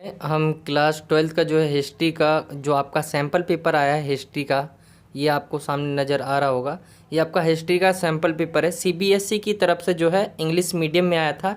हम class twelfth का जो है हिस्ट्री का जो आपका सैम्पल पेपर आया है हिस्ट्री का, ये आपको सामने नज़र आ रहा होगा। ये आपका हिस्ट्री का सैम्पल पेपर है, सीबीएसई की तरफ से जो है इंग्लिश मीडियम में आया था।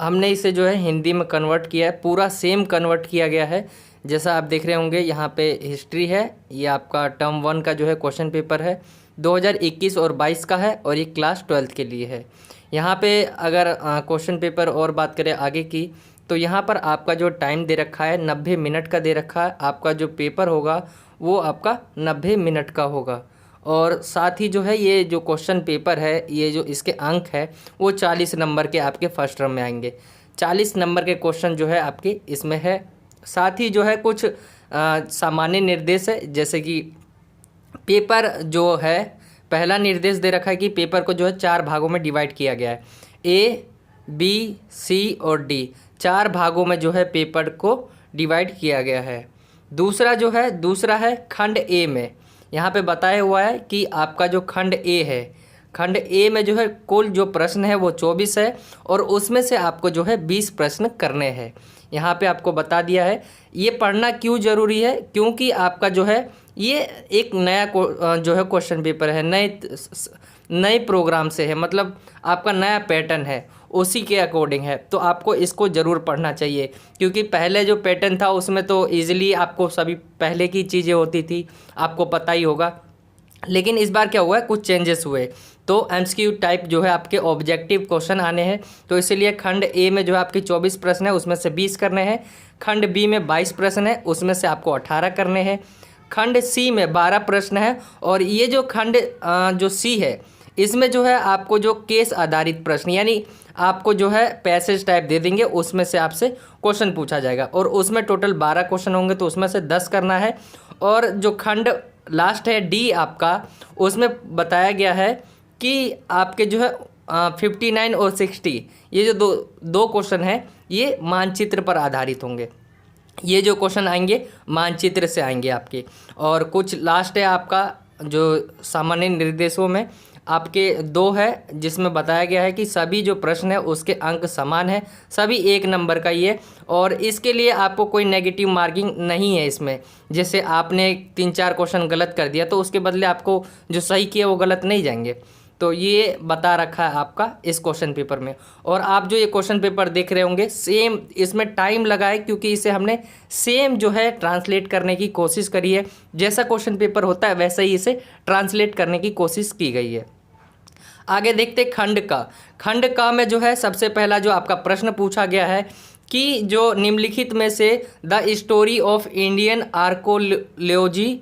हमने इसे जो है हिंदी में कन्वर्ट किया है, पूरा सेम कन्वर्ट किया गया है। जैसा आप देख रहे होंगे यहाँ पे हिस्ट्री है, ये आपका टर्म 1 का जो है क्वेश्चन पेपर है, 2021 और 22 का है, और ये क्लास ट्वेल्थ के लिए है। यहाँ पे अगर क्वेश्चन पेपर और बात करें आगे की, तो यहाँ पर आपका जो टाइम दे रखा है 90 मिनट का दे रखा है। आपका जो पेपर होगा वो आपका 90 मिनट का होगा, और साथ ही जो है ये जो क्वेश्चन पेपर है, ये जो इसके अंक है वो 40 नंबर के आपके फर्स्ट टर्म में आएंगे। 40 नंबर के क्वेश्चन जो है आपके इसमें है। साथ ही जो है कुछ सामान्य निर्देश है, जैसे कि पेपर जो है, पहला निर्देश दे रखा है कि पेपर को जो है 4 भागों में डिवाइड किया गया है, ए, बी, सी और डी। 4 भागों में जो है पेपर को डिवाइड किया गया है। दूसरा है खंड ए में, यहाँ पे बताया हुआ है कि आपका जो खंड ए है, खंड ए में जो है कुल जो प्रश्न है वो 24 है, और उसमें से आपको जो है 20 प्रश्न करने हैं। यहाँ पे आपको बता दिया है। ये पढ़ना क्यों ज़रूरी है, क्योंकि आपका जो है ये एक नया जो है क्वेश्चन पेपर है, नए प्रोग्राम से है, मतलब आपका नया पैटर्न है, उसी के अकॉर्डिंग है। तो आपको इसको ज़रूर पढ़ना चाहिए, क्योंकि पहले जो पैटर्न था उसमें तो ईजिली आपको सभी पहले की चीज़ें होती थी, आपको पता ही होगा। लेकिन इस बार क्या हुआ है, कुछ चेंजेस हुए, तो एमसीक्यू टाइप जो है आपके ऑब्जेक्टिव क्वेश्चन आने हैं। तो इसीलिए खंड ए में जो है आपके 24 प्रश्न है, उसमें से 20 करने हैं। खंड बी में 22 प्रश्न है, उसमें से आपको 18 करने हैं। खंड सी में 12 प्रश्न है, और ये जो खंड जो सी है, इसमें जो है आपको जो केस आधारित प्रश्न, यानी आपको जो है पैसेज टाइप दे देंगे, उसमें से आपसे क्वेश्चन पूछा जाएगा, और उसमें टोटल 12 क्वेश्चन होंगे, तो उसमें से 10 करना है। और जो खंड लास्ट है डी आपका, उसमें बताया गया है कि आपके जो है 59 और 60, ये जो दो क्वेश्चन हैं ये मानचित्र पर आधारित होंगे। ये जो क्वेश्चन आएंगे मानचित्र से आएंगे आपके। और कुछ लास्ट है आपका जो सामान्य निर्देशों में आपके 2 है, जिसमें बताया गया है कि सभी जो प्रश्न है उसके अंक समान है, सभी 1 नंबर का ही है, और इसके लिए आपको कोई नेगेटिव मार्किंग नहीं है इसमें। जैसे आपने 3-4 क्वेश्चन गलत कर दिया तो उसके बदले आपको जो सही किया वो गलत नहीं जाएंगे। तो ये बता रखा है आपका इस क्वेश्चन पेपर में। और आप जो ये क्वेश्चन पेपर देख रहे होंगे सेम, इसमें टाइम लगा है क्योंकि इसे हमने सेम जो है ट्रांसलेट करने की कोशिश करी है। जैसा क्वेश्चन पेपर होता है वैसा ही इसे ट्रांसलेट करने की कोशिश की गई है। आगे देखते खंड का में जो है सबसे पहला जो आपका प्रश्न पूछा गया है कि जो निम्नलिखित में से the story of Indian archaeology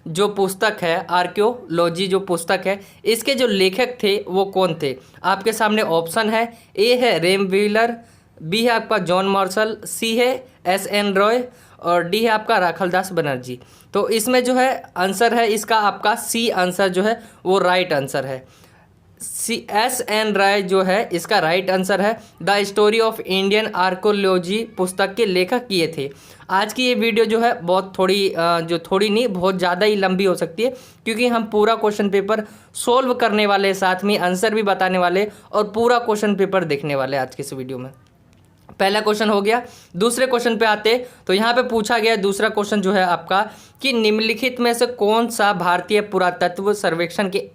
जो पुस्तक है, आर्कियोलॉजी जो पुस्तक है, इसके जो लेखक थे वो कौन थे। आपके सामने ऑप्शन है, ए है रेम व्हीलर, बी है आपका जॉन मार्शल, सी है एस.एन. रॉय, और डी है आपका राखलदास बनर्जी। तो इसमें जो है आंसर है इसका आपका सी आंसर जो है वो राइट आंसर है। एस.एन. राय जो है इसका राइट आंसर है। The story of Indian archaeology पुस्तक के लेखक ये थे। आज की ये वीडियो जो है बहुत थोड़ी नहीं, बहुत ज़्यादा ही लंबी हो सकती है, क्योंकि हम पूरा क्वेश्चन पेपर सोल्व करने वाले, साथ में आंसर भी बताने वाले, और पूरा क्वेश्चन पेपर देखने वाले आज की इस वीडियो में। पहला क्वेश्चन हो गया। दूसरे क्वेश्चन पे आते, तो यहाँ पे पूछा गया दूसरा क्वेश्चन जो है आपका कि निम्नलिखित में से कौन सा भारतीय पुरातत्व सर्वेक्षण के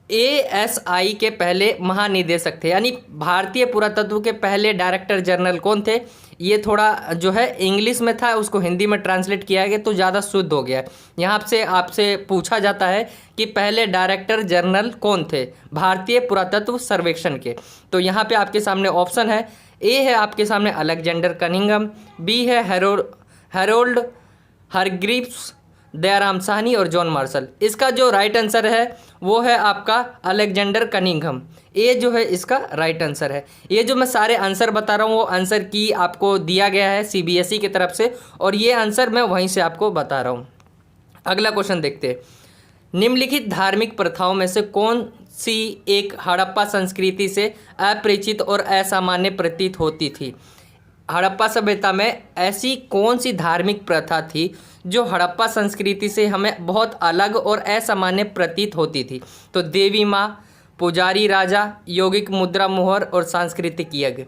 ASI के पहले महानिदेशक थे, यानी भारतीय पुरातत्व के पहले डायरेक्टर जनरल कौन थे। ये थोड़ा जो है इंग्लिश में था, उसको हिंदी में ट्रांसलेट किया गया तो ज़्यादा शुद्ध हो गया। यहाँ से आपसे पूछा जाता है कि पहले डायरेक्टर जनरल कौन थे भारतीय पुरातत्व सर्वेक्षण के। तो यहाँ पे आपके सामने ऑप्शन है, ए है आपके सामने अलेक्जेंडर कनिंघम, बी है हैरोल्ड हरग्रीव्स, दयाराम साहनी और जॉन मार्शल। इसका जो राइट आंसर है वो है आपका अलेक्जेंडर कनिंघम। ये जो है इसका राइट आंसर है। ये जो मैं सारे आंसर बता रहा हूँ वो आंसर की आपको दिया गया है सीबीएसई की तरफ से, और ये आंसर मैं वहीं से आपको बता रहा हूँ। अगला क्वेश्चन देखते हैं। निम्नलिखित धार्मिक प्रथाओं में से कौन सी एक हड़प्पा संस्कृति से अपरिचित और असामान्य प्रतीत होती थी। हड़प्पा सभ्यता में ऐसी कौन सी धार्मिक प्रथा थी जो हड़प्पा संस्कृति से हमें बहुत अलग और असामान्य प्रतीत होती थी। तो देवी माँ, पुजारी राजा, यौगिक मुद्रा मोहर और सांस्कृतिक यज्ञ।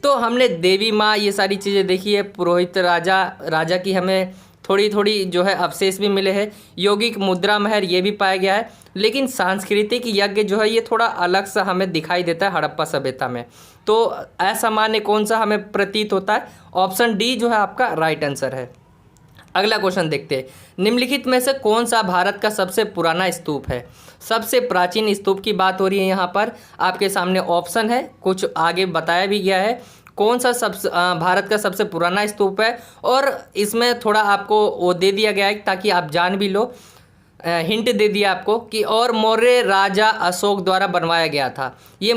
तो हमने देवी माँ ये सारी चीज़ें देखी है, पुरोहित राजा की हमें थोड़ी थोड़ी जो है अवशेष भी मिले हैं, यौगिक मुद्रा महर ये भी पाया गया है, लेकिन सांस्कृतिक यज्ञ जो है ये थोड़ा अलग सा हमें दिखाई देता है हड़प्पा सभ्यता में। तो असामान्य कौन सा हमें प्रतीत होता है? ऑप्शन डी जो है आपका राइट आंसर है। अगला क्वेश्चन देखते हैं, निम्नलिखित में से कौन सा भारत का सबसे पुराना स्तूप है? सबसे प्राचीन स्तूप की बात हो रही है यहाँ पर। आपके सामने ऑप्शन है, कुछ आगे बताया भी गया है कौन सा भारत का सबसे पुराना स्तूप है, और इसमें थोड़ा आपको वो दे दिया गया है ताकि आप जान भी लो, हिंट दे दिया आपको कि और मौर्य राजा अशोक द्वारा बनवाया गया था। ये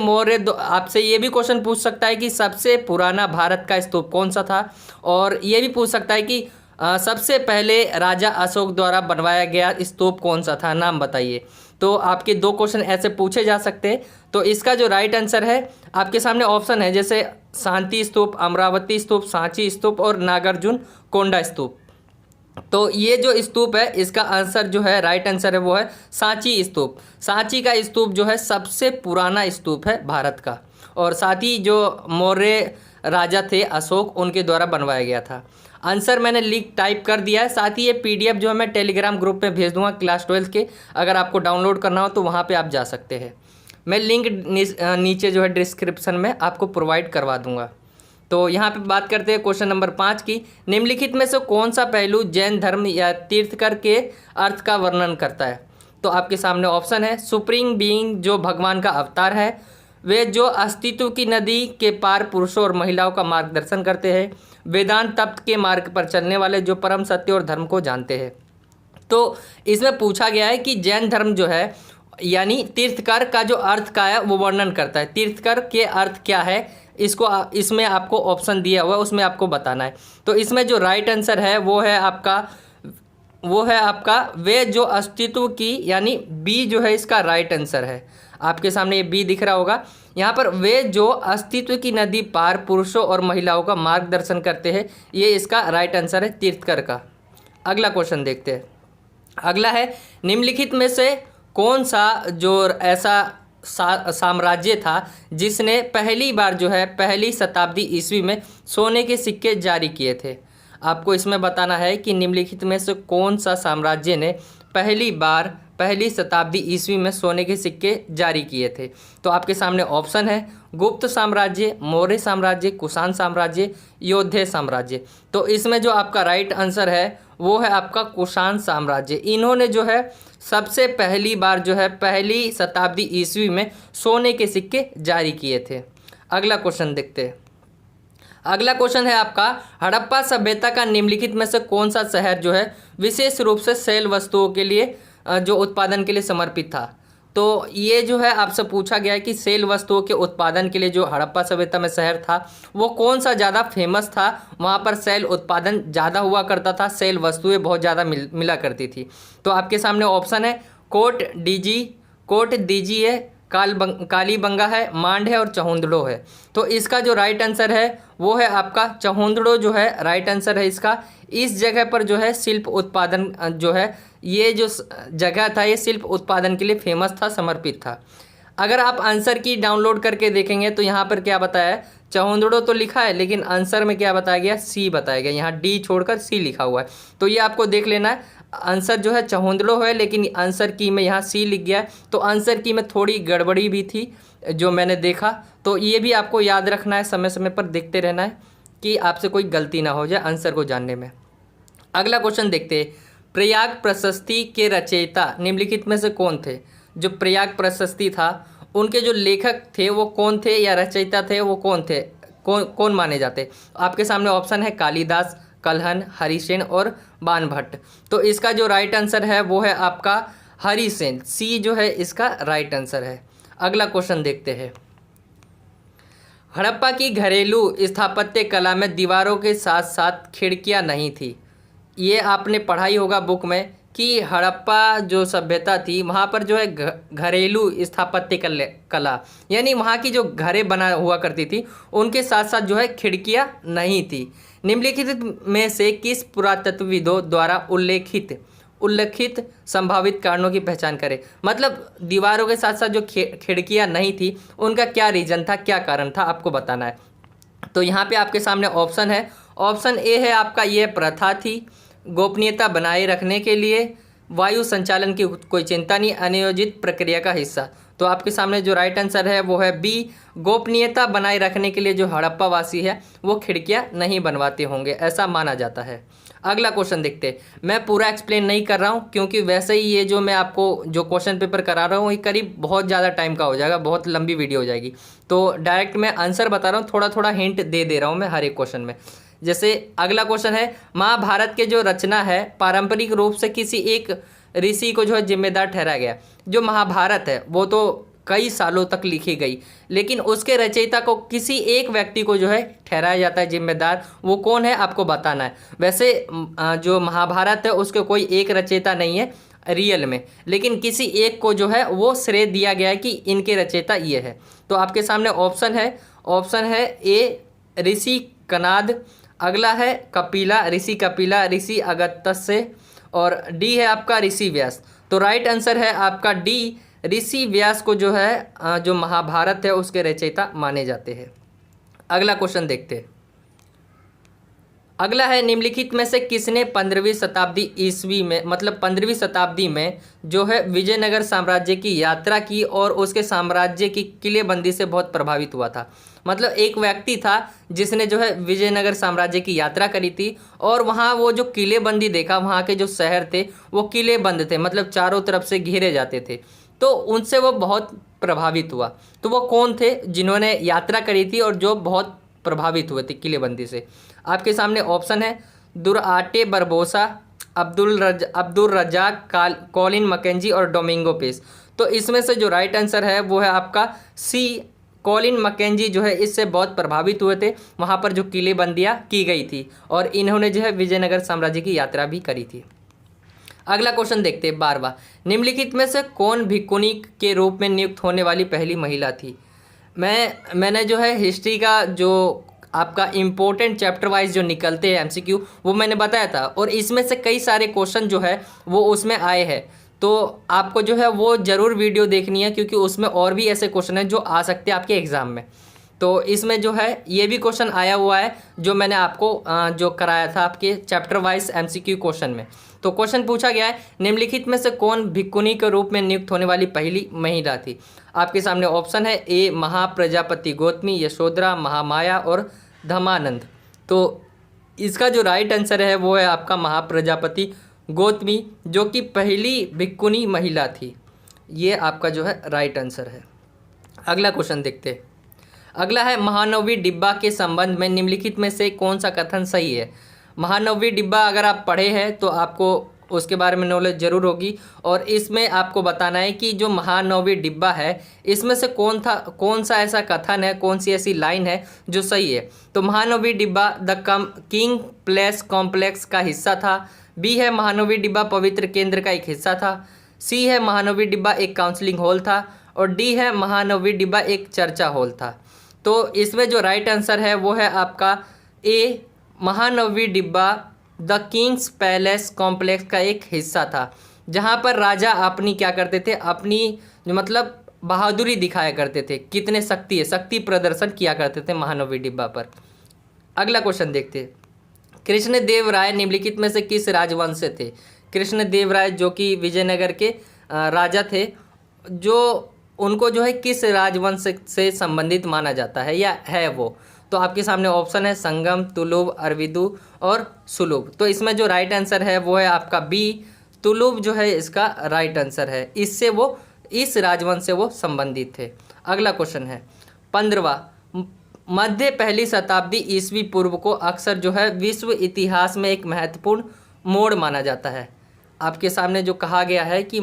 आपसे ये भी क्वेश्चन पूछ सकता है कि सबसे पुराना भारत का स्तूप कौन सा था, और ये भी पूछ सकता है कि सबसे पहले राजा अशोक द्वारा बनवाया गया स्तूप कौन सा था, नाम बताइए। तो आपके 2 क्वेश्चन ऐसे पूछे जा सकते हैं। तो इसका जो राइट आंसर है आपके सामने ऑप्शन है, जैसे शांति स्तूप, अमरावती स्तूप, सांची स्तूप और नागार्जुन कोंडा स्तूप। तो ये जो स्तूप है इसका आंसर जो है राइट आंसर है वो है सांची स्तूप। सांची का स्तूप जो है सबसे पुराना स्तूप है भारत का, और साथ ही जो मौर्य राजा थे अशोक उनके द्वारा बनवाया गया था। आंसर मैंने टाइप कर दिया है, साथ ही ये पीडीएफ जो है मैं टेलीग्राम ग्रुप में भेज दूंगा क्लास 12 के, अगर आपको डाउनलोड करना हो तो वहाँ पे आप जा सकते हैं। मैं लिंक नीचे जो है डिस्क्रिप्शन में आपको प्रोवाइड करवा दूंगा। तो यहाँ पे बात करते हैं क्वेश्चन नंबर 5 की, निम्नलिखित में से कौन सा पहलू जैन धर्म या तीर्थकर के अर्थ का वर्णन करता है? तो आपके सामने ऑप्शन है, सुप्रीम बीइंग जो भगवान का अवतार है, वे जो अस्तित्व की नदी के पार पुरुषों और महिलाओं का मार्गदर्शन करते हैं, वेदांत तप्त के मार्ग पर चलने वाले जो परम सत्य और धर्म को जानते हैं। तो इसमें पूछा गया है कि जैन धर्म जो है यानी तीर्थकर का जो अर्थ का है वो वर्णन करता है। तीर्थकर के अर्थ क्या है इसमें आपको ऑप्शन दिया हुआ है, उसमें आपको बताना है। तो इसमें जो राइट आंसर है वो है आपका वे जो अस्तित्व की, यानी बी जो है इसका राइट आंसर है। आपके सामने ये बी दिख रहा होगा यहाँ पर, वे जो अस्तित्व की नदी पार पुरुषों और महिलाओं का मार्गदर्शन करते हैं, ये इसका राइट आंसर है तीर्थकर का। अगला क्वेश्चन देखते हैं। अगला है, निम्नलिखित में से कौन सा जो ऐसा साम्राज्य था जिसने पहली बार जो है पहली शताब्दी ईस्वी में सोने के सिक्के जारी किए थे? आपको इसमें बताना है कि निम्नलिखित में से कौन सा साम्राज्य ने पहली बार पहली शताब्दी ईस्वी में सोने के सिक्के जारी किए थे। तो आपके सामने ऑप्शन है, गुप्त साम्राज्य, मौर्य साम्राज्य, कुषाण साम्राज्य, योद्धे साम्राज्य। तो इसमें जो आपका राइट आंसर है वो है आपका कुषाण साम्राज्य। इन्होंने जो है सबसे पहली बार जो है पहली शताब्दी ईस्वी में सोने के सिक्के जारी किए थे। अगला क्वेश्चन देखते हैं। अगला क्वेश्चन है आपका, हड़प्पा सभ्यता का निम्नलिखित में से कौन सा शहर जो है विशेष रूप से सेल वस्तुओं के लिए जो उत्पादन के लिए समर्पित था? तो ये जो है आपसे पूछा गया है कि सेल वस्तुओं के उत्पादन के लिए जो हड़प्पा सभ्यता में शहर था वो कौन सा ज़्यादा फेमस था, वहाँ पर सेल उत्पादन ज़्यादा हुआ करता था, सेल वस्तुएं बहुत ज़्यादा मिला करती थी। तो आपके सामने ऑप्शन है, कोट दीजी है, कालीबंगा है, मांड है और चहुंदड़ो है। तो इसका जो राइट आंसर है वो है आपका चहुंदड़ो जो है राइट आंसर है इसका। इस जगह पर जो है शिल्प उत्पादन जो है ये जो जगह था ये शिल्प उत्पादन के लिए फेमस था, समर्पित था। अगर आप आंसर की डाउनलोड करके देखेंगे तो यहाँ पर क्या बताया है, चहुंदड़ो तो लिखा है लेकिन आंसर में क्या बताया गया, सी बताया गया। यहाँ डी छोड़कर सी लिखा हुआ है। तो ये आपको देख लेना है, आंसर जो है चहुंदड़ो है लेकिन आंसर की में यहाँ सी लिख गया है। तो आंसर की में थोड़ी गड़बड़ी भी थी जो मैंने देखा। तो ये भी आपको याद रखना है, समय समय पर देखते रहना है कि आपसे कोई गलती ना हो जाए आंसर को जानने में। अगला क्वेश्चन देखते हैं, प्रयाग प्रशस्ति के रचयिता निम्नलिखित में से कौन थे? जो प्रयाग प्रशस्ति था उनके जो लेखक थे वो कौन थे, या रचयिता थे वो कौन थे, कौन माने जाते? आपके सामने ऑप्शन है, कालिदास, कल्हन, हरिसेन और बाणभट्ट। तो इसका जो राइट आंसर है वो है आपका हरिसेन, सी जो है इसका राइट आंसर है। अगला क्वेश्चन देखते हैं। हड़प्पा की घरेलू स्थापत्य कला में दीवारों के साथ साथ खिड़कियां नहीं थी। ये आपने पढ़ाई होगा बुक में कि हड़प्पा जो सभ्यता थी वहाँ पर जो है घरेलू स्थापत्य कला यानी वहाँ की जो घरें बना हुआ करती थी उनके साथ साथ जो है खिड़कियाँ नहीं थी। निम्नलिखित में से किस पुरातत्वविदों द्वारा उल्लेखित संभावित कारणों की पहचान करें? मतलब दीवारों के साथ साथ जो खिड़कियाँ नहीं थी उनका क्या रीज़न था, क्या कारण था, आपको बताना है। तो यहाँ पे आपके सामने ऑप्शन है, ऑप्शन ए है आपका, ये प्रथा थी गोपनीयता बनाए रखने के लिए, वायु संचालन की कोई चिंता नहीं, अनियोजित प्रक्रिया का हिस्सा। तो आपके सामने जो राइट आंसर है वो है बी, गोपनीयता बनाए रखने के लिए जो हड़प्पा वासी है वो खिड़कियां नहीं बनवाते होंगे, ऐसा माना जाता है। अगला क्वेश्चन देखते हैं। मैं पूरा एक्सप्लेन नहीं कर रहा हूँ क्योंकि वैसे ही ये जो मैं आपको जो क्वेश्चन पेपर करा रहा हूँ ये करीब बहुत ज़्यादा टाइम का हो जाएगा, बहुत लंबी वीडियो हो जाएगी। तो डायरेक्ट मैं आंसर बता रहा हूँ, थोड़ा थोड़ा हिंट दे रहा हूँ मैं हर एक क्वेश्चन में। जैसे अगला क्वेश्चन है, महाभारत के जो रचना है पारंपरिक रूप से किसी एक ऋषि को जो है जिम्मेदार ठहराया गया। जो महाभारत है वो तो कई सालों तक लिखी गई, लेकिन उसके रचयिता को किसी एक व्यक्ति को जो है ठहराया जाता है जिम्मेदार, वो कौन है आपको बताना है। वैसे जो महाभारत है उसके कोई एक रचयिता नहीं है रियल में, लेकिन किसी एक को जो है वो श्रेय दिया गया है कि इनके रचयिता ये है। तो आपके सामने ऑप्शन है ए ऋषि कनाद, अगला है कपिला, ऋषि कपिला, ऋषि अगस्त्य, और डी है आपका ऋषि व्यास। तो राइट आंसर है आपका डी, ऋषि व्यास को जो है जो महाभारत है उसके रचयिता माने जाते हैं। अगला क्वेश्चन देखते हैं। अगला है, निम्नलिखित में से किसने 15वीं शताब्दी ईस्वी में मतलब 15वीं शताब्दी में जो है विजयनगर साम्राज्य की यात्रा की और उसके साम्राज्य की किलेबंदी से बहुत प्रभावित हुआ था। मतलब एक व्यक्ति था जिसने जो है विजयनगर साम्राज्य की यात्रा करी थी और वहाँ वो जो किलेबंदी देखा, वहाँ के जो शहर थे वो किलेबंद थे, मतलब चारों तरफ से घेरे जाते थे, तो उनसे वो बहुत प्रभावित हुआ। तो वो कौन थे जिन्होंने यात्रा करी थी और जो बहुत प्रभावित हुए थे किलेबंदी से। आपके सामने ऑप्शन है Duarte Barbosa, Abdul Razzaq, Colin Mackenzie और डोमिंगो पेस। तो इसमें से जो राइट आंसर है वो है आपका सी, कॉलिन मैकेंजी जो है इससे बहुत प्रभावित हुए थे, वहाँ पर जो किलेबंदियाँ की गई थी और इन्होंने जो है विजयनगर साम्राज्य की यात्रा भी करी थी। अगला क्वेश्चन देखते हैं 12वां, निम्नलिखित में से कौन भिक्खुनी के रूप में नियुक्त होने वाली पहली महिला थी। मैंने जो है हिस्ट्री का जो आपका इम्पोर्टेंट चैप्टर वाइज जो निकलते हैं एमसीक्यू वो मैंने बताया था, और इसमें से कई सारे क्वेश्चन जो है वो उसमें आए हैं। तो आपको जो है वो ज़रूर वीडियो देखनी है क्योंकि उसमें और भी ऐसे क्वेश्चन हैं जो आ सकते हैं आपके एग्ज़ाम में। तो इसमें जो है ये भी क्वेश्चन आया हुआ है जो मैंने आपको जो कराया था आपके चैप्टर वाइज एमसीक्यू क्वेश्चन में। तो क्वेश्चन पूछा गया है, निम्नलिखित में से कौन भिक्खुनी के रूप में नियुक्त होने वाली पहली महिला थी। आपके सामने ऑप्शन है ए महाप्रजापति गौतमी, यशोधरा, महामाया और धमानंद। तो इसका जो राइट आंसर है वो है आपका महाप्रजापति गौतमी, जो कि पहली भिक्खुनी महिला थी। ये आपका जो है राइट आंसर है। अगला क्वेश्चन देखते हैं। अगला है, महानवमी डिब्बा के संबंध में निम्नलिखित में से कौन सा कथन सही है। महानवमी डिब्बा अगर आप पढ़े हैं तो आपको उसके बारे में नॉलेज ज़रूर होगी, और इसमें आपको बताना है कि जो महानवमी डिब्बा है इसमें से कौन सा ऐसा कथन है, कौन सी ऐसी लाइन है जो सही है। तो महानवमी डिब्बा द किंग प्लेस कॉम्प्लेक्स का हिस्सा था, बी है महानवमी डिब्बा पवित्र केंद्र का एक हिस्सा था, सी है महानवमी डिब्बा एक काउंसलिंग हॉल था, और डी है महानवमी डिब्बा एक चर्चा हॉल था। तो इसमें जो राइट आंसर है वो है आपका ए, महानवमी डिब्बा द किंग्स पैलेस कॉम्प्लेक्स का एक हिस्सा था, जहाँ पर राजा अपनी क्या करते थे, अपनी मतलब बहादुरी दिखाया करते थे, कितने शक्ति प्रदर्शन किया करते थे महानवमी डिब्बा पर। अगला क्वेश्चन देखते हैं। कृष्णदेव राय निम्नलिखित में से किस राजवंश से थे। कृष्णदेव राय जो कि विजयनगर के राजा थे, जो उनको जो है किस राजवंश से संबंधित माना जाता है या है वो। तो आपके सामने ऑप्शन है संगम, तुलुव, अरविदु और सुलुभ। तो इसमें जो राइट आंसर है वो है आपका बी, तुलुव जो है इसका राइट आंसर है। इससे वो इस राजवंश से वो संबंधित थे। अगला क्वेश्चन है 15वां, मध्य पहली शताब्दी ईस्वी पूर्व को अक्सर जो है विश्व इतिहास में एक महत्वपूर्ण मोड़ माना जाता है। आपके सामने जो कहा गया है कि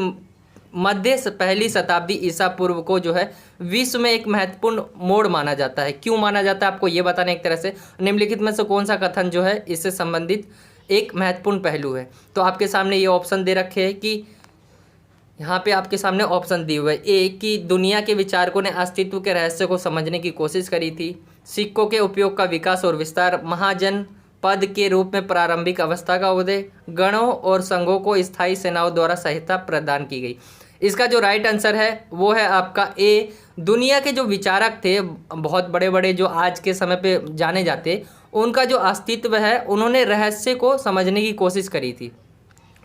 मध्य पहली शताब्दी ईसा पूर्व को जो है विश्व में एक महत्वपूर्ण मोड़ माना जाता है। क्यों माना जाता है आपको ये बताना एक तरह से, निम्नलिखित में से कौन सा कथन जो है इससे संबंधित एक महत्वपूर्ण पहलू है। तो आपके सामने ये ऑप्शन दे रखे हैं कि यहाँ पे आपके सामने ऑप्शन दिए हुए ए कि दुनिया के विचारकों ने अस्तित्व के रहस्य को समझने की कोशिश करी थी, सिक्कों के उपयोग का विकास और विस्तार, महाजन पद के रूप में प्रारंभिक अवस्था का उदय, गणों और संघों को स्थायी सेनाओं द्वारा सहायता प्रदान की गई। इसका जो राइट आंसर है वो है आपका ए। दुनिया के जो विचारक थे, बहुत बड़े बड़े जो आज के समय पे जाने जाते, उनका जो अस्तित्व है, उन्होंने रहस्य को समझने की कोशिश करी थी।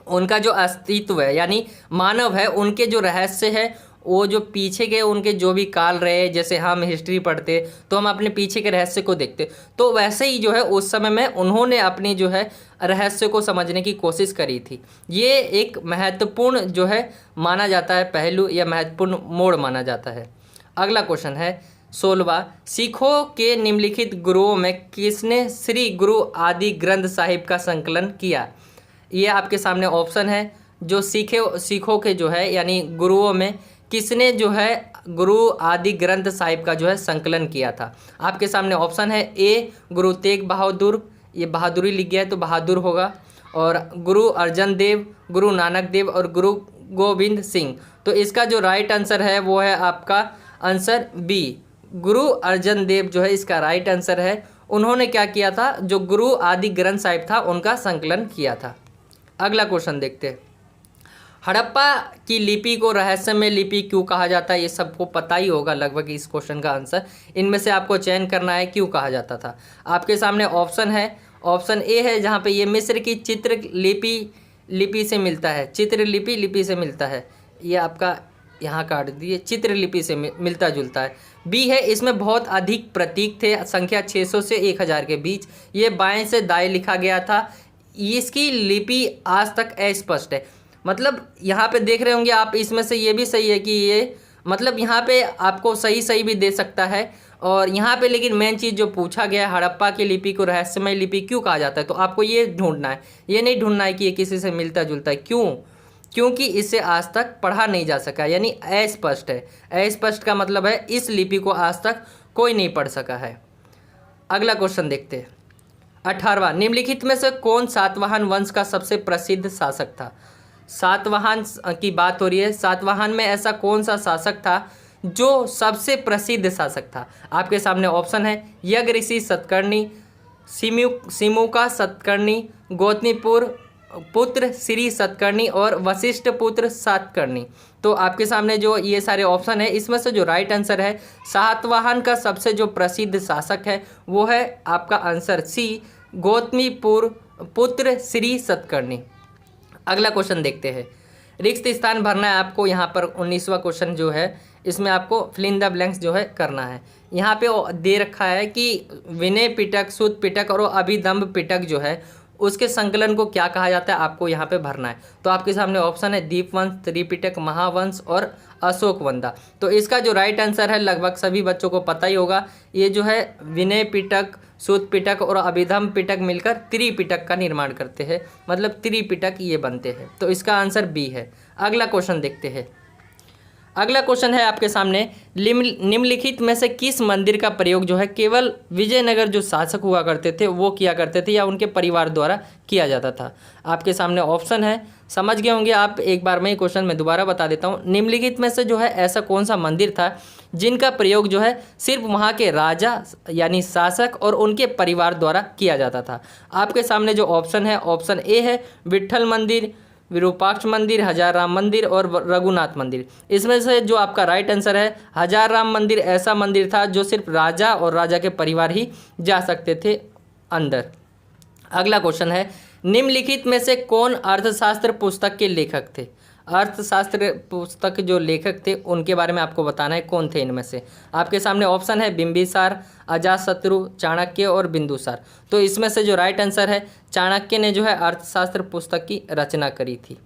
उनका जो अस्तित्व है यानी मानव है, उनके जो रहस्य है, वो जो पीछे के उनके जो भी काल रहे, जैसे हम हिस्ट्री पढ़ते तो हम अपने पीछे के रहस्य को देखते, तो वैसे ही जो है उस समय में उन्होंने अपनी जो है रहस्य को समझने की कोशिश करी थी। ये एक महत्वपूर्ण जो है माना जाता है पहलू या महत्वपूर्ण मोड़ माना जाता है। अगला क्वेश्चन है 16वां, सिखों के निम्नलिखित गुरुओं में किसने श्री गुरु आदि ग्रंथ साहिब का संकलन किया? ये आपके सामने ऑप्शन है। जो सिखों के जो है यानी गुरुओं में किसने जो है गुरु आदि ग्रंथ साहिब का जो है संकलन किया था? आपके सामने ऑप्शन है। ए गुरु तेग बहादुर, ये बहादुरी लिख गया है तो बहादुर होगा, और गुरु अर्जन देव, गुरु नानक देव और गुरु गोविंद सिंह। तो इसका जो राइट आंसर है वो है आपका आंसर बी, गुरु अर्जन देव जो है इसका राइट आंसर है। उन्होंने क्या किया था? जो गुरु आदि ग्रंथ साहिब था उनका संकलन किया था। अगला क्वेश्चन देखते हैं। हड़प्पा की लिपि को रहस्यमय लिपि क्यों कहा जाता है? ये सबको पता ही होगा लगभग इस क्वेश्चन का आंसर। इनमें से आपको चयन करना है क्यों कहा जाता था। आपके सामने ऑप्शन है। ऑप्शन ए है जहाँ पे ये मिस्र की चित्र लिपि से मिलता है, चित्र लिपि से मिलता है, ये आपका यहाँ काट दिए, चित्र लिपि से मिलता जुलता है। बी है इसमें बहुत अधिक प्रतीक थे, संख्या 600 से 1000 के बीच, ये बाएं से दाएं लिखा गया था, इसकी लिपि आज तक अस्पष्ट है। मतलब यहाँ पे देख रहे होंगे आप, इसमें से ये भी सही है कि ये मतलब यहाँ पे आपको सही भी दे सकता है। और यहाँ पे लेकिन मेन चीज़ जो पूछा गया है, हड़प्पा की लिपि को रहस्यमय लिपि क्यों कहा जाता है, तो आपको ये ढूंढना है, ये नहीं ढूंढना है कि ये किसी से मिलता जुलता है। क्यों? क्योंकि इसे आज तक पढ़ा नहीं जा सका, यानी अस्पष्ट है। अस्पष्ट का मतलब है इस लिपि को आज तक कोई नहीं पढ़ सका है। अगला क्वेश्चन देखते हैं। 18वां, निम्नलिखित में से कौन सातवाहन वंश का सबसे प्रसिद्ध शासक था? सातवाहन की बात हो रही है। सातवाहन में ऐसा कौन सा शासक था जो सबसे प्रसिद्ध शासक था? आपके सामने ऑप्शन है। यज्ञ ऋषि सतकर्णी, सिमुका सतकर्णी, गौतमीपुर पुत्र श्री सतकर्णी और वशिष्ठ पुत्र सातकर्णी। तो आपके सामने जो ये सारे ऑप्शन है, इसमें से जो राइट आंसर है, सातवाहन का सबसे जो प्रसिद्ध शासक है वो है आपका आंसर सी, गौतमीपुर पुत्र श्री सतकर्णी। अगला क्वेश्चन देखते हैं। रिक्त स्थान भरना है आपको। यहाँ पर 19वां क्वेश्चन जो है इसमें आपको फिल इन द ब्लैंक्स जो है करना है। यहाँ पे दे रखा है कि विनय पिटक, सुत पिटक और अभिधम्ब पिटक जो है उसके संकलन को क्या कहा जाता है, आपको यहाँ पे भरना है। तो आपके सामने ऑप्शन है दीपवंश, त्रिपिटक, महावंश और अशोकवंदा। तो इसका जो राइट आंसर है लगभग सभी बच्चों को पता ही होगा, ये जो है विनय पिटक, सूत पिटक और अभिधम्ब पिटक मिलकर त्रिपिटक का निर्माण करते हैं, मतलब त्रिपिटक ये बनते हैं। तो इसका आंसर बी है। अगला क्वेश्चन देखते हैं। अगला क्वेश्चन है आपके सामने, निम्नलिखित में से किस मंदिर का प्रयोग जो है केवल विजयनगर जो शासक हुआ करते थे वो किया करते थे या उनके परिवार द्वारा किया जाता था? आपके सामने ऑप्शन है। समझ गए होंगे आप, एक बार मैं क्वेश्चन में दोबारा बता देता हूँ। निम्नलिखित में से जो है ऐसा कौन सा मंदिर था जिनका प्रयोग जो है सिर्फ वहाँ के राजा यानी शासक और उनके परिवार द्वारा किया जाता था? आपके सामने जो ऑप्शन है, ऑप्शन ए है विट्ठल मंदिर, विरूपाक्ष मंदिर, हजार राम मंदिर और रघुनाथ मंदिर। इसमें से जो आपका राइट आंसर है हजार राम मंदिर ऐसा मंदिर था जो सिर्फ राजा और राजा के परिवार ही जा सकते थे अंदर। अगला क्वेश्चन है, निम्नलिखित में से कौन अर्थशास्त्र पुस्तक के लेखक थे? अर्थशास्त्र पुस्तक जो लेखक थे उनके बारे में आपको बताना है कौन थे इनमें से। आपके सामने ऑप्शन है बिंबिसार, अजातशत्रु, चाणक्य और बिंदुसार। तो इसमें से जो राइट आंसर है चाणक्य ने जो है अर्थशास्त्र पुस्तक की रचना करी थी।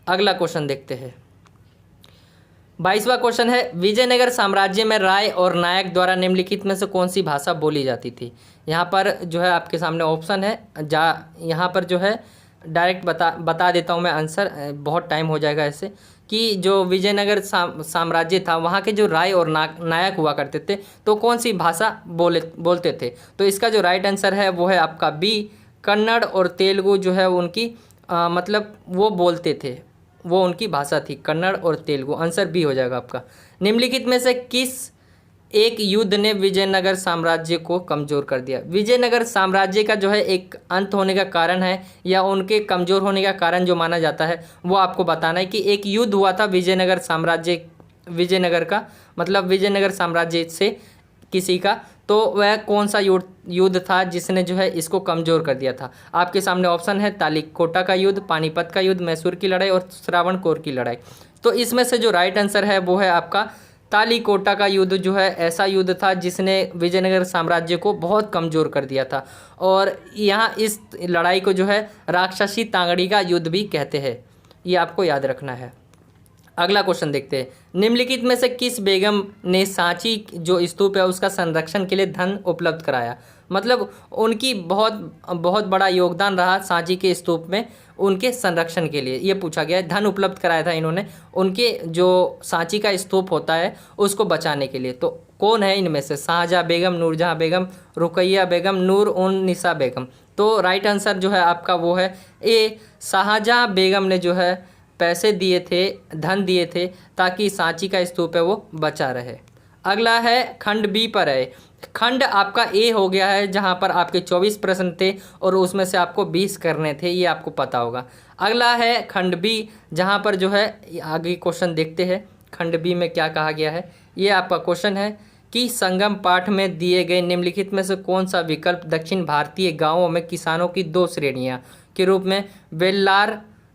अगला क्वेश्चन देखते हैं। 22वां क्वेश्चन है, विजयनगर साम्राज्य में राय और नायक द्वारा निम्नलिखित में से कौन सी भाषा बोली जाती थी? यहाँ पर जो है आपके सामने ऑप्शन है। यहाँ पर जो है डायरेक्ट बता देता हूँ मैं आंसर, बहुत टाइम हो जाएगा ऐसे, कि जो विजयनगर साम्राज्य था वहाँ के जो राय और नायक हुआ करते थे तो कौन सी भाषा बोलते थे? तो इसका जो राइट आंसर है वो है आपका बी, कन्नड़ और तेलुगु जो है उनकी मतलब वो बोलते थे, वो उनकी भाषा थी, कन्नड़ और तेलुगु। आंसर बी हो जाएगा आपका। निम्नलिखित में से किस एक युद्ध ने विजयनगर साम्राज्य को कमजोर कर दिया। विजयनगर साम्राज्य का जो है एक अंत होने का कारण है या उनके कमजोर होने का कारण जो माना जाता है वो आपको बताना है कि एक युद्ध हुआ था विजयनगर साम्राज्य, विजयनगर का मतलब विजयनगर साम्राज्य से किसी का, तो वह कौन सा युद्ध था जिसने जो है इसको कमजोर कर दिया था। आपके सामने ऑप्शन है तालिकोटा का युद्ध, पानीपत का युद्ध, मैसूर की लड़ाई और श्रावणकोर की लड़ाई। तो इसमें से जो राइट आंसर है वो है आपका तालिकोटा का युद्ध, जो है ऐसा युद्ध था जिसने विजयनगर साम्राज्य को बहुत कमज़ोर कर दिया था। और यहाँ इस लड़ाई को जो है राक्षसी तांगड़ी का युद्ध भी कहते हैं, ये आपको याद रखना है। अगला क्वेश्चन देखते हैं। निम्नलिखित में से किस बेगम ने सांची जो स्तूप है उसका संरक्षण के लिए धन उपलब्ध कराया। मतलब उनकी बहुत बहुत बड़ा योगदान रहा सांची के स्तूप में उनके संरक्षण के लिए, ये पूछा गया है। धन उपलब्ध कराया था इन्होंने उनके जो सांची का स्तूप होता है उसको बचाने के लिए। तो कौन है इनमें से? शाहजहाँ बेगम, नूरजहाँ बेगम, रुकैया बेगम, नूर उन निसा बेगम। तो राइट आंसर जो है आपका वो है ए, शाहजहाँ बेगम ने जो है पैसे दिए थे, धन दिए थे ताकि सांची का स्तूप है वो बचा रहे। अगला है खंड बी पर है। खंड आपका ए हो गया है जहां पर आपके 24 प्रश्न थे और उसमें से आपको 20 करने थे, ये आपको पता होगा। अगला है खंड बी जहां पर जो है आगे क्वेश्चन देखते हैं खंड बी में क्या कहा गया है। ये आपका क्वेश्चन है कि संगम पाठ में दिए गए निम्नलिखित में से कौन सा विकल्प दक्षिण भारतीय गाँवों में किसानों की दो श्रेणियाँ के रूप में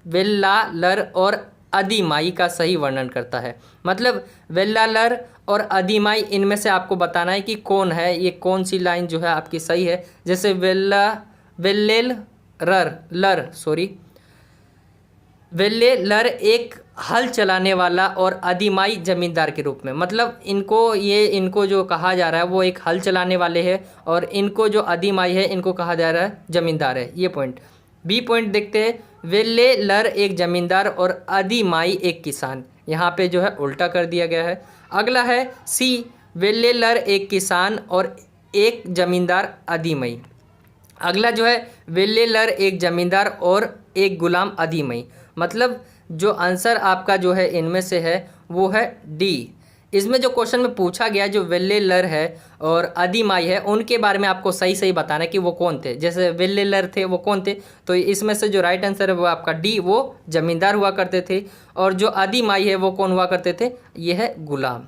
वेल्लालर और अधिमाई का सही वर्णन करता है। मतलब वेल्लालर और अधिमाई इनमें से आपको बताना है कि कौन है, ये कौन सी लाइन जो है आपकी सही है। जैसे वेल्लेलर एक हल चलाने वाला और अधिमाई जमींदार के रूप में। मतलब इनको जो कहा जा रहा है वो एक हल चलाने वाले हैं और इनको जो अधिमाई है इनको कहा जा रहा है जमींदार है। ये पॉइंट। बी पॉइंट देखते हैं। वेल्लेलर एक जमींदार और अधिमाई एक किसान, यहाँ पे जो है उल्टा कर दिया गया है। अगला है सी, वेल्लेलर एक किसान और एक जमींदार अधिमाई। अगला जो है वेल्लेलर एक जमींदार और एक गुलाम अधिमाई। मतलब जो आंसर आपका जो है इनमें से है वो है डी। इसमें जो क्वेश्चन में पूछा गया जो वेल्लेलर है और अधिमाई है उनके बारे में आपको सही सही बताना है कि वो कौन थे। जैसे वेल्लेलर थे वो कौन थे, तो इसमें से जो राइट आंसर है वो आपका डी, वो जमींदार हुआ करते थे। और जो अधिमाई है वो कौन हुआ करते थे, ये है गुलाम।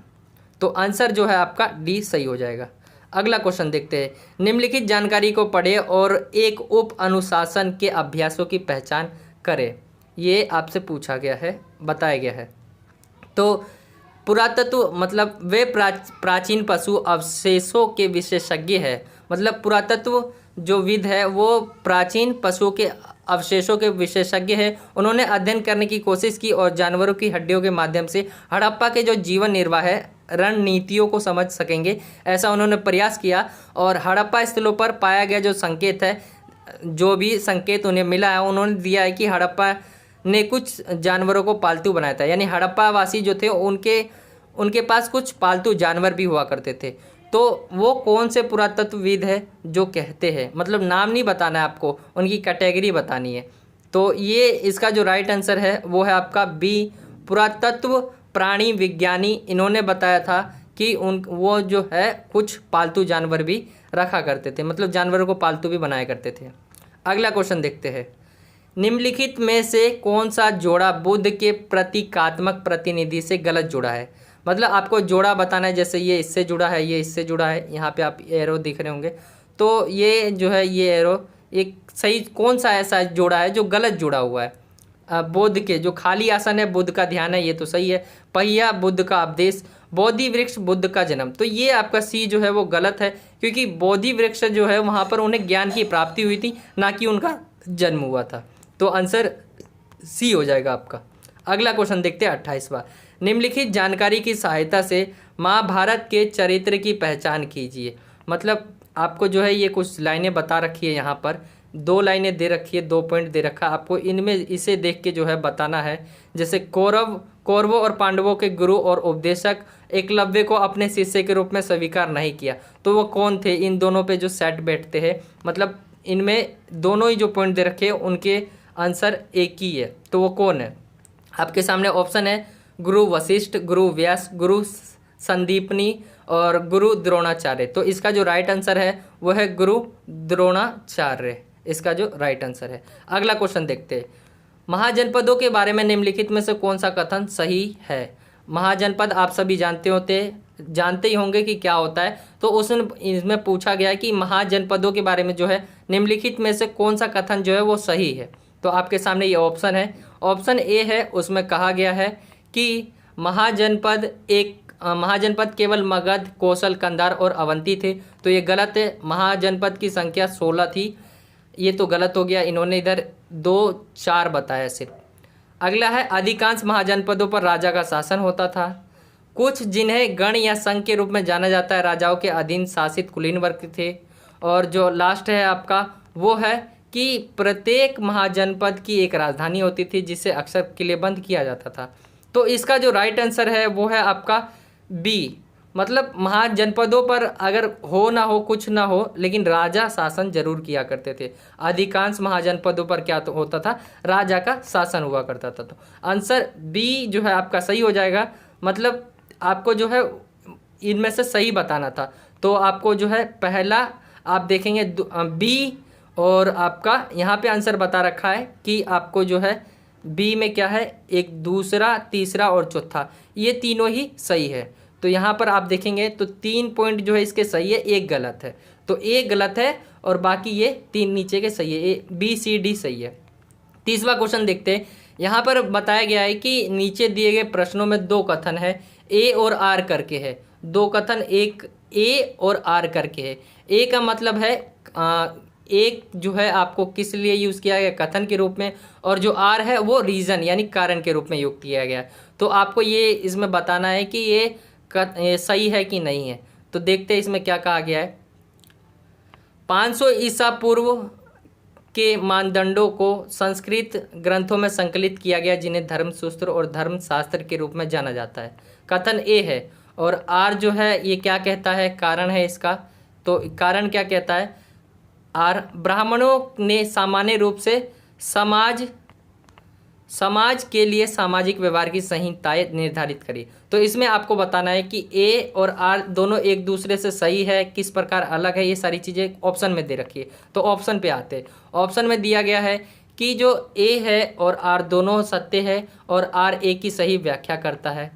तो आंसर जो है आपका डी सही हो जाएगा। अगला क्वेश्चन देखते हैं। निम्नलिखित जानकारी को पढ़े और एक उप अनुशासन के अभ्यासों की पहचान करें, ये आपसे पूछा गया है, बताया गया है। तो पुरातत्व मतलब वे प्राचीन पशु अवशेषों के विशेषज्ञ है। मतलब पुरातत्व जो विद है वो प्राचीन पशुओं के अवशेषों के विशेषज्ञ है। उन्होंने अध्ययन करने की कोशिश की और जानवरों की हड्डियों के माध्यम से हड़प्पा के जो जीवन निर्वाह है रणनीतियों को समझ सकेंगे, ऐसा उन्होंने प्रयास किया। और हड़प्पा स्थलों पर पाया गया जो संकेत है, जो भी संकेत उन्हें मिला है उन्होंने दिया है कि हड़प्पा ने कुछ जानवरों को पालतू बनाया था। यानी हड़प्पा वासी जो थे उनके पास कुछ पालतू जानवर भी हुआ करते थे। तो वो कौन से पुरातत्वविद है जो कहते हैं, मतलब नाम नहीं बताना है आपको, उनकी कैटेगरी बतानी है। तो ये इसका जो राइट आंसर है वो है आपका बी, पुरातत्व प्राणी विज्ञानी। इन्होंने बताया था कि वो जो है कुछ पालतू जानवर भी रखा करते थे, मतलब जानवरों को पालतू भी बनाया करते थे। अगला क्वेश्चन देखते हैं। निम्नलिखित में से कौन सा जोड़ा बुद्ध के प्रतीकात्मक प्रतिनिधि से गलत जुड़ा है। मतलब आपको जोड़ा बताना है, जैसे ये इससे जुड़ा है, ये इससे जुड़ा है, यहाँ पे आप एरो दिख रहे होंगे। तो ये जो है ये एरो एक सही कौन सा ऐसा जोड़ा है जो गलत जुड़ा हुआ है। बुद्ध के जो खाली आसन है बुद्ध का ध्यान है, ये तो सही है। पहिया बुद्ध का उपदेश, बोधि वृक्ष बुद्ध का जन्म, तो ये आपका सी जो है वो गलत है, क्योंकि बोधि वृक्ष जो है वहाँ पर उन्हें ज्ञान की प्राप्ति हुई थी, ना कि उनका जन्म हुआ था। तो आंसर सी हो जाएगा आपका। अगला क्वेश्चन देखते हैं 28वां। निम्नलिखित जानकारी की सहायता से महाभारत के चरित्र की पहचान कीजिए। मतलब आपको जो है ये कुछ लाइनें बता रखी है, यहाँ पर 2 लाइनें दे रखी है, 2 पॉइंट दे रखा है आपको, इनमें इसे देख के जो है बताना है। जैसे कौरवों और पांडवों के गुरु और उपदेशक एकलव्य को अपने शिष्य के रूप में स्वीकार नहीं किया, तो वो कौन थे। इन दोनों पे जो सेट बैठते हैं, मतलब इनमें दोनों ही जो पॉइंट दे रखे हैं उनके आंसर एक ही है, तो वो कौन है। आपके सामने ऑप्शन है गुरु वशिष्ठ, गुरु व्यास, गुरु संदीपनी और गुरु द्रोणाचार्य। तो इसका जो राइट आंसर है वो है गुरु द्रोणाचार्य, इसका जो राइट आंसर है। अगला क्वेश्चन देखते हैं, महाजनपदों के बारे में निम्नलिखित में से कौन सा कथन सही है। महाजनपद आप सभी जानते ही होंगे कि क्या होता है। तो इसमें पूछा गया है कि महाजनपदों के बारे में जो है निम्नलिखित में से कौन सा कथन जो है वो सही है। तो आपके सामने ये ऑप्शन है, ऑप्शन ए है, उसमें कहा गया है कि महाजनपद केवल मगध, कौशल, कंधार और अवंती थे। तो ये गलत है, महाजनपद की संख्या 16 थी, ये तो गलत हो गया, इन्होंने इधर 2-4 बताया सिर्फ। अगला है, अधिकांश महाजनपदों पर राजा का शासन होता था। कुछ जिन्हें गण या संघ के रूप में जाना जाता है राजाओं के अधीन शासित कुलीन वर्ग थे। और जो लास्ट है आपका वो है कि प्रत्येक महाजनपद की एक राजधानी होती थी जिसे अक्सर किलेबंद किया जाता था। तो इसका जो राइट आंसर है वो है आपका बी, मतलब महाजनपदों पर अगर हो ना हो, कुछ ना हो, लेकिन राजा शासन जरूर किया करते थे। अधिकांश महाजनपदों पर क्या तो होता था, राजा का शासन हुआ करता था। तो आंसर बी जो है आपका सही हो जाएगा। मतलब आपको जो है इनमें से सही बताना था। तो आपको जो है पहला आप देखेंगे बी, और आपका यहाँ पे आंसर बता रखा है कि आपको जो है बी में क्या है, एक दूसरा, तीसरा और चौथा, ये तीनों ही सही है। तो यहाँ पर आप देखेंगे तो 3 पॉइंट जो है इसके सही है, एक गलत है। तो एक गलत है और बाकी ये 3 नीचे के सही है, ए बी सी डी सही है। तीसरा क्वेश्चन देखते हैं। यहाँ पर बताया गया है कि नीचे दिए गए प्रश्नों में 2 कथन है, ए और आर करके है। 2 कथन, एक ए और आर करके है। ए का मतलब है एक जो है आपको किस लिए यूज़ किया गया, कथन के रूप में, और जो आर है वो रीज़न यानी कारण के रूप में यूज किया गया। तो आपको ये इसमें बताना है कि ये सही है कि नहीं है। तो देखते हैं इसमें क्या कहा गया है। 500 ईसा पूर्व के मानदंडों को संस्कृत ग्रंथों में संकलित किया गया जिन्हें धर्मसूत्र और धर्मशास्त्र के रूप में जाना जाता है। कथन ए है। और आर जो है ये क्या कहता है, कारण है इसका। तो कारण क्या कहता है, आर, ब्राह्मणों ने सामान्य रूप से समाज के लिए सामाजिक व्यवहार की संहिताएं निर्धारित करी। तो इसमें आपको बताना है कि ए और आर दोनों एक दूसरे से सही है, किस प्रकार अलग है, ये सारी चीज़ें ऑप्शन में दे रखी है। तो ऑप्शन पे आते हैं। ऑप्शन में दिया गया है कि जो ए है और आर दोनों सत्य है और आर ए की सही व्याख्या करता है।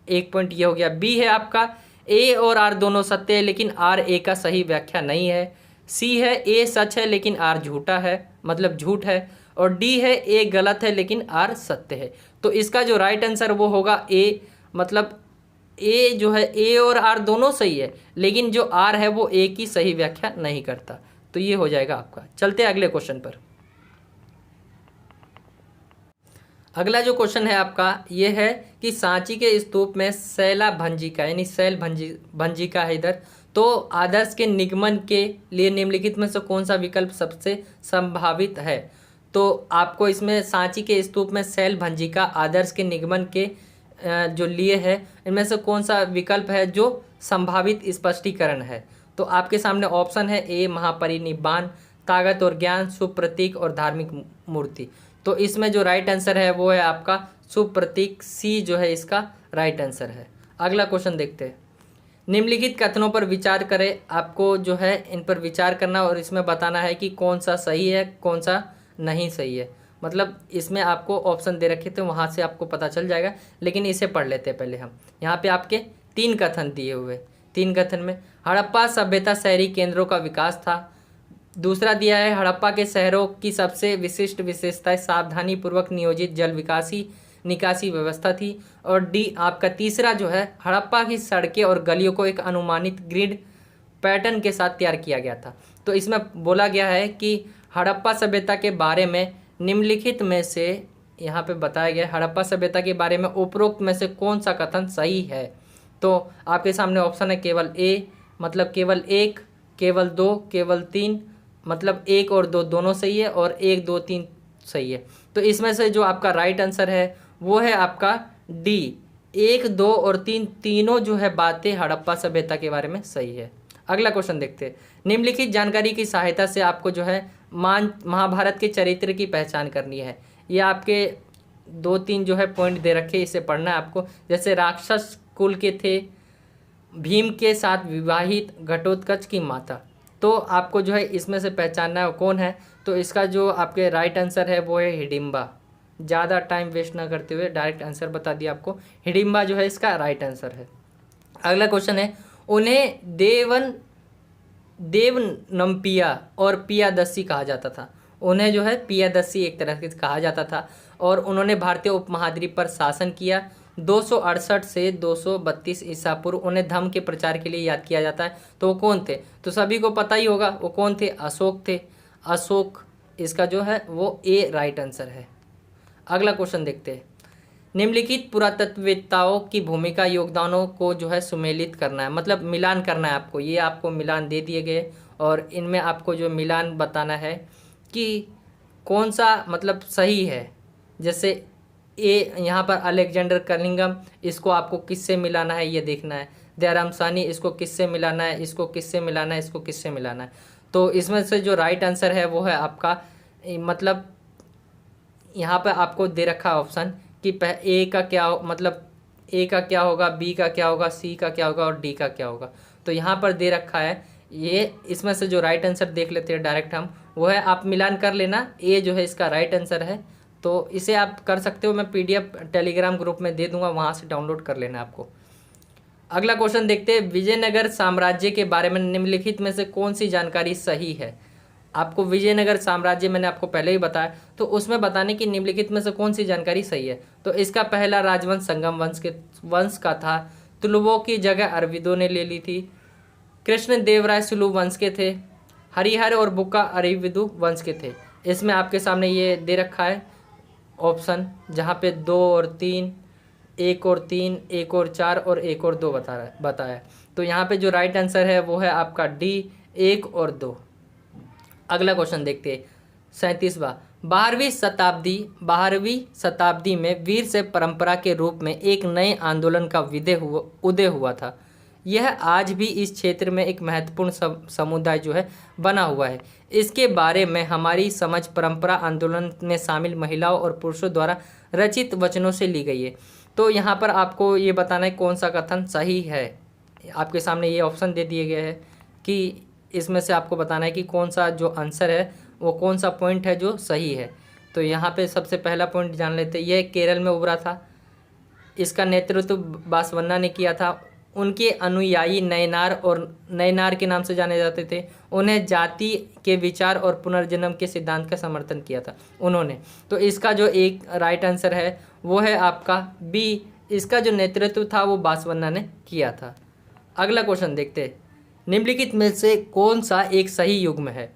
1 पॉइंट ये हो गया। बी है आपका, ए और आर दोनों सत्य है लेकिन आर ए का सही व्याख्या नहीं है। सी है, ए सच है लेकिन आर झूठा है, मतलब झूठ है। और डी है, ए गलत है लेकिन आर सत्य है। तो इसका जो राइट आंसर वो होगा ए, मतलब ए जो है, ए और आर दोनों सही है लेकिन जो आर है वो ए की सही व्याख्या नहीं करता। तो ये हो जाएगा आपका। चलते हैं अगले क्वेश्चन पर। अगला जो क्वेश्चन है आपका ये है कि सांची के स्तूप में शैला भंजिका यानी शैल भंजिका है इधर। तो आदर्श के निगमन के लिए निम्नलिखित में से कौन सा विकल्प सबसे संभावित है। तो आपको इसमें सांची के स्तूप में शैल भंजिका आदर्श के निगमन के जो लिए है, इनमें से कौन सा विकल्प है जो संभावित स्पष्टीकरण है। तो आपके सामने ऑप्शन है ए महापरिनिब्बाण, ताकत और ज्ञान, शुभ प्रतीक और धार्मिक मूर्ति। तो इसमें जो राइट आंसर है वो है आपका शुभ प्रतीक, सी जो है इसका राइट आंसर है। अगला क्वेश्चन देखते हैं। निम्नलिखित कथनों पर विचार करें। आपको जो है इन पर विचार करना और इसमें बताना है कि कौन सा सही है कौन सा नहीं सही है। मतलब इसमें आपको ऑप्शन दे रखे थे, वहाँ से आपको पता चल जाएगा, लेकिन इसे पढ़ लेते हैं पहले हम। यहाँ पे आपके 3 कथन दिए हुए। 3 कथन में हड़प्पा सभ्यता शहरी केंद्रों का विकास था। दूसरा दिया है हड़प्पा के शहरों की सबसे विशिष्ट विशेषताएं सावधानीपूर्वक नियोजित जल निकासी व्यवस्था थी। और डी आपका तीसरा जो है हड़प्पा की सड़कें और गलियों को एक अनुमानित ग्रिड पैटर्न के साथ तैयार किया गया था। तो इसमें बोला गया है कि हड़प्पा सभ्यता के बारे में निम्नलिखित में से, यहाँ पे बताया गया हड़प्पा सभ्यता के बारे में उपरोक्त में से कौन सा कथन सही है। तो आपके सामने ऑप्शन है केवल ए, मतलब केवल 1, केवल 2, केवल 3, मतलब 1 और 2 दोनों सही है, और 1, 2, 3 सही है। तो इसमें से जो आपका राइट आंसर है वो है आपका डी, 1, 2 और 3 तीनों जो है बातें हड़प्पा सभ्यता के बारे में सही है। अगला क्वेश्चन देखते हैं। निम्नलिखित जानकारी की सहायता से आपको जो है महाभारत के चरित्र की पहचान करनी है। ये आपके 2-3 जो है पॉइंट दे रखे, इसे पढ़ना है आपको। जैसे राक्षस कुल के थे, भीम के साथ विवाहित घटोत्कच की माता। तो आपको जो है इसमें से पहचानना है कौन है। तो इसका जो आपके राइट आंसर है वो है हिडिंबा। ज़्यादा टाइम वेस्ट ना करते हुए डायरेक्ट आंसर बता दिया आपको, हिडिंबा जो है इसका राइट आंसर है। अगला क्वेश्चन है, उन्हें देवनम्पिया और पियादस्सी कहा जाता था। उन्हें जो है पियादस्सी एक तरह से कहा जाता था और उन्होंने भारतीय उपमहाद्वीप पर शासन किया 268 से 232 ईसा पूर्व। उन्हें धम्म के प्रचार के लिए याद किया जाता है। तो वो कौन थे? तो सभी को पता ही होगा वो कौन थे, अशोक थे। अशोक इसका जो है वो ए राइट आंसर है। अगला क्वेश्चन देखते हैं, निम्नलिखित पुरातत्ववेत्ताओं की भूमिका योगदानों को जो है सुमेलित करना है, मतलब मिलान करना है आपको। ये आपको मिलान दे दिए गए और इनमें आपको जो मिलान बताना है कि कौन सा मतलब सही है। जैसे ए यहाँ पर अलेक्जेंडर कनिंघम, इसको आपको किससे मिलाना है ये देखना है। दयाराम साहनी, इसको किससे मिलाना है, इसको किससे मिलाना है, इसको किससे मिलाना है। तो इसमें से जो राइट आंसर है वो है आपका, मतलब यहाँ पर आपको दे रखा ऑप्शन कि ए का क्या मतलब ए का क्या होगा, बी का क्या होगा, सी का क्या होगा और डी का क्या होगा। तो यहाँ पर दे रखा है ये, इसमें से जो राइट आंसर देख लेते हैं डायरेक्ट हम, वो है, आप मिलान कर लेना, ए जो है इसका राइट आंसर है। तो इसे आप कर सकते हो, मैं पीडीएफ टेलीग्राम ग्रुप में दे दूंगा, वहाँ से डाउनलोड कर लेना आपको। अगला क्वेश्चन देखते हैं, विजयनगर साम्राज्य के बारे में निम्नलिखित में से कौन सी जानकारी सही है। आपको विजयनगर साम्राज्य मैंने आपको पहले ही बताया, तो उसमें बताने की निम्नलिखित में से कौन सी जानकारी सही है। तो इसका पहला राजवंश संगम वंश का था। तुलुवों की जगह अरविदों ने ले ली थी। कृष्ण देवराय सुलु वंश के थे। हरिहर और बुक्का अरविदु वंश के थे। इसमें आपके सामने ये दे रखा है ऑप्शन, जहाँ पे 2 और 3, 1 और 3, 1 और 4 और 1 और 2 बताया। तो यहाँ पे जो राइट आंसर है वो है आपका डी, 1 और 2। अगला क्वेश्चन देखते हैं, 37वां, 12वीं शताब्दी में वीर शैव परंपरा के रूप में एक नए आंदोलन का उदय हुआ था। यह आज भी इस क्षेत्र में एक महत्वपूर्ण समुदाय जो है बना हुआ है। इसके बारे में हमारी समझ परंपरा आंदोलन में शामिल महिलाओं और पुरुषों द्वारा रचित वचनों से ली गई है। तो यहाँ पर आपको ये बताना है कौन सा कथन सही है। आपके सामने ये ऑप्शन दे दिए गए हैं कि इसमें से आपको बताना है कि कौन सा जो आंसर है वो कौन सा पॉइंट है जो सही है। तो यहाँ पे सबसे पहला पॉइंट जान लेते हैं, यह केरल में उभरा था। इसका नेतृत्व बासवन्ना ने किया था। उनके अनुयायी नयनार के नाम से जाने जाते थे। उन्हें जाति के विचार और पुनर्जन्म के सिद्धांत का समर्थन किया था उन्होंने। तो इसका जो एक राइट आंसर है वो है आपका बी, इसका जो नेतृत्व था वो बासवन्ना ने किया था। अगला क्वेश्चन देखते हैं, निम्नलिखित में से कौन सा एक सही युग्म है।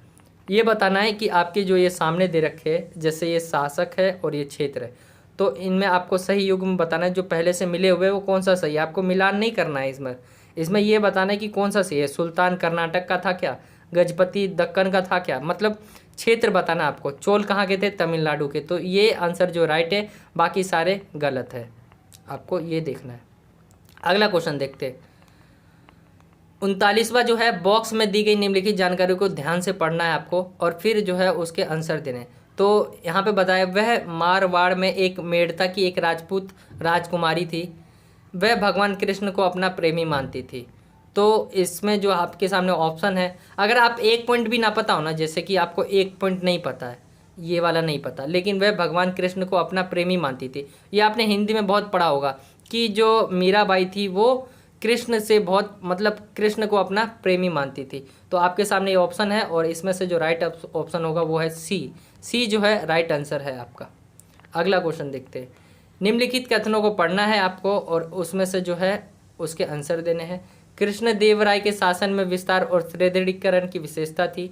ये बताना है कि आपके जो ये सामने दे रखे हैं, जैसे ये शासक है और ये क्षेत्र है, तो इनमें आपको सही युग्म बताना है। जो पहले से मिले हुए वो कौन सा सही है, आपको मिलान नहीं करना है इसमें ये बताना है कि कौन सा सही है। सुल्तान कर्नाटक का था क्या, गजपति दक्कन का था क्या, मतलब क्षेत्र बताना आपको। चोल कहाँ के थे, तमिलनाडु के। तो ये आंसर जो राइट है, बाकी सारे गलत है, आपको ये देखना है। अगला क्वेश्चन देखते हैं, 39वां जो है, बॉक्स में दी गई निम्नलिखित जानकारी को ध्यान से पढ़ना है आपको और फिर जो है उसके आंसर देने। तो यहाँ पे बताया, वह मारवाड़ में एक मेड़ता की एक राजपूत राजकुमारी थी। वह भगवान कृष्ण को अपना प्रेमी मानती थी। तो इसमें जो आपके सामने ऑप्शन है, अगर आप एक पॉइंट भी ना पता हो ना, जैसे कि आपको एक पॉइंट नहीं पता है, ये वाला नहीं पता, लेकिन वह भगवान कृष्ण को अपना प्रेमी मानती थी। ये आपने हिंदी में बहुत पढ़ा होगा कि जो मीराबाई थी वो कृष्ण से बहुत मतलब कृष्ण को अपना प्रेमी मानती थी। तो आपके सामने ये ऑप्शन है और इसमें से जो राइट ऑप्शन होगा वो है सी जो है राइट आंसर है आपका। अगला क्वेश्चन देखते हैं, निम्नलिखित कथनों को पढ़ना है आपको और उसमें से जो है उसके आंसर देने हैं। कृष्ण देव राय के शासन में विस्तार और सुदृढ़ीकरण की विशेषता थी।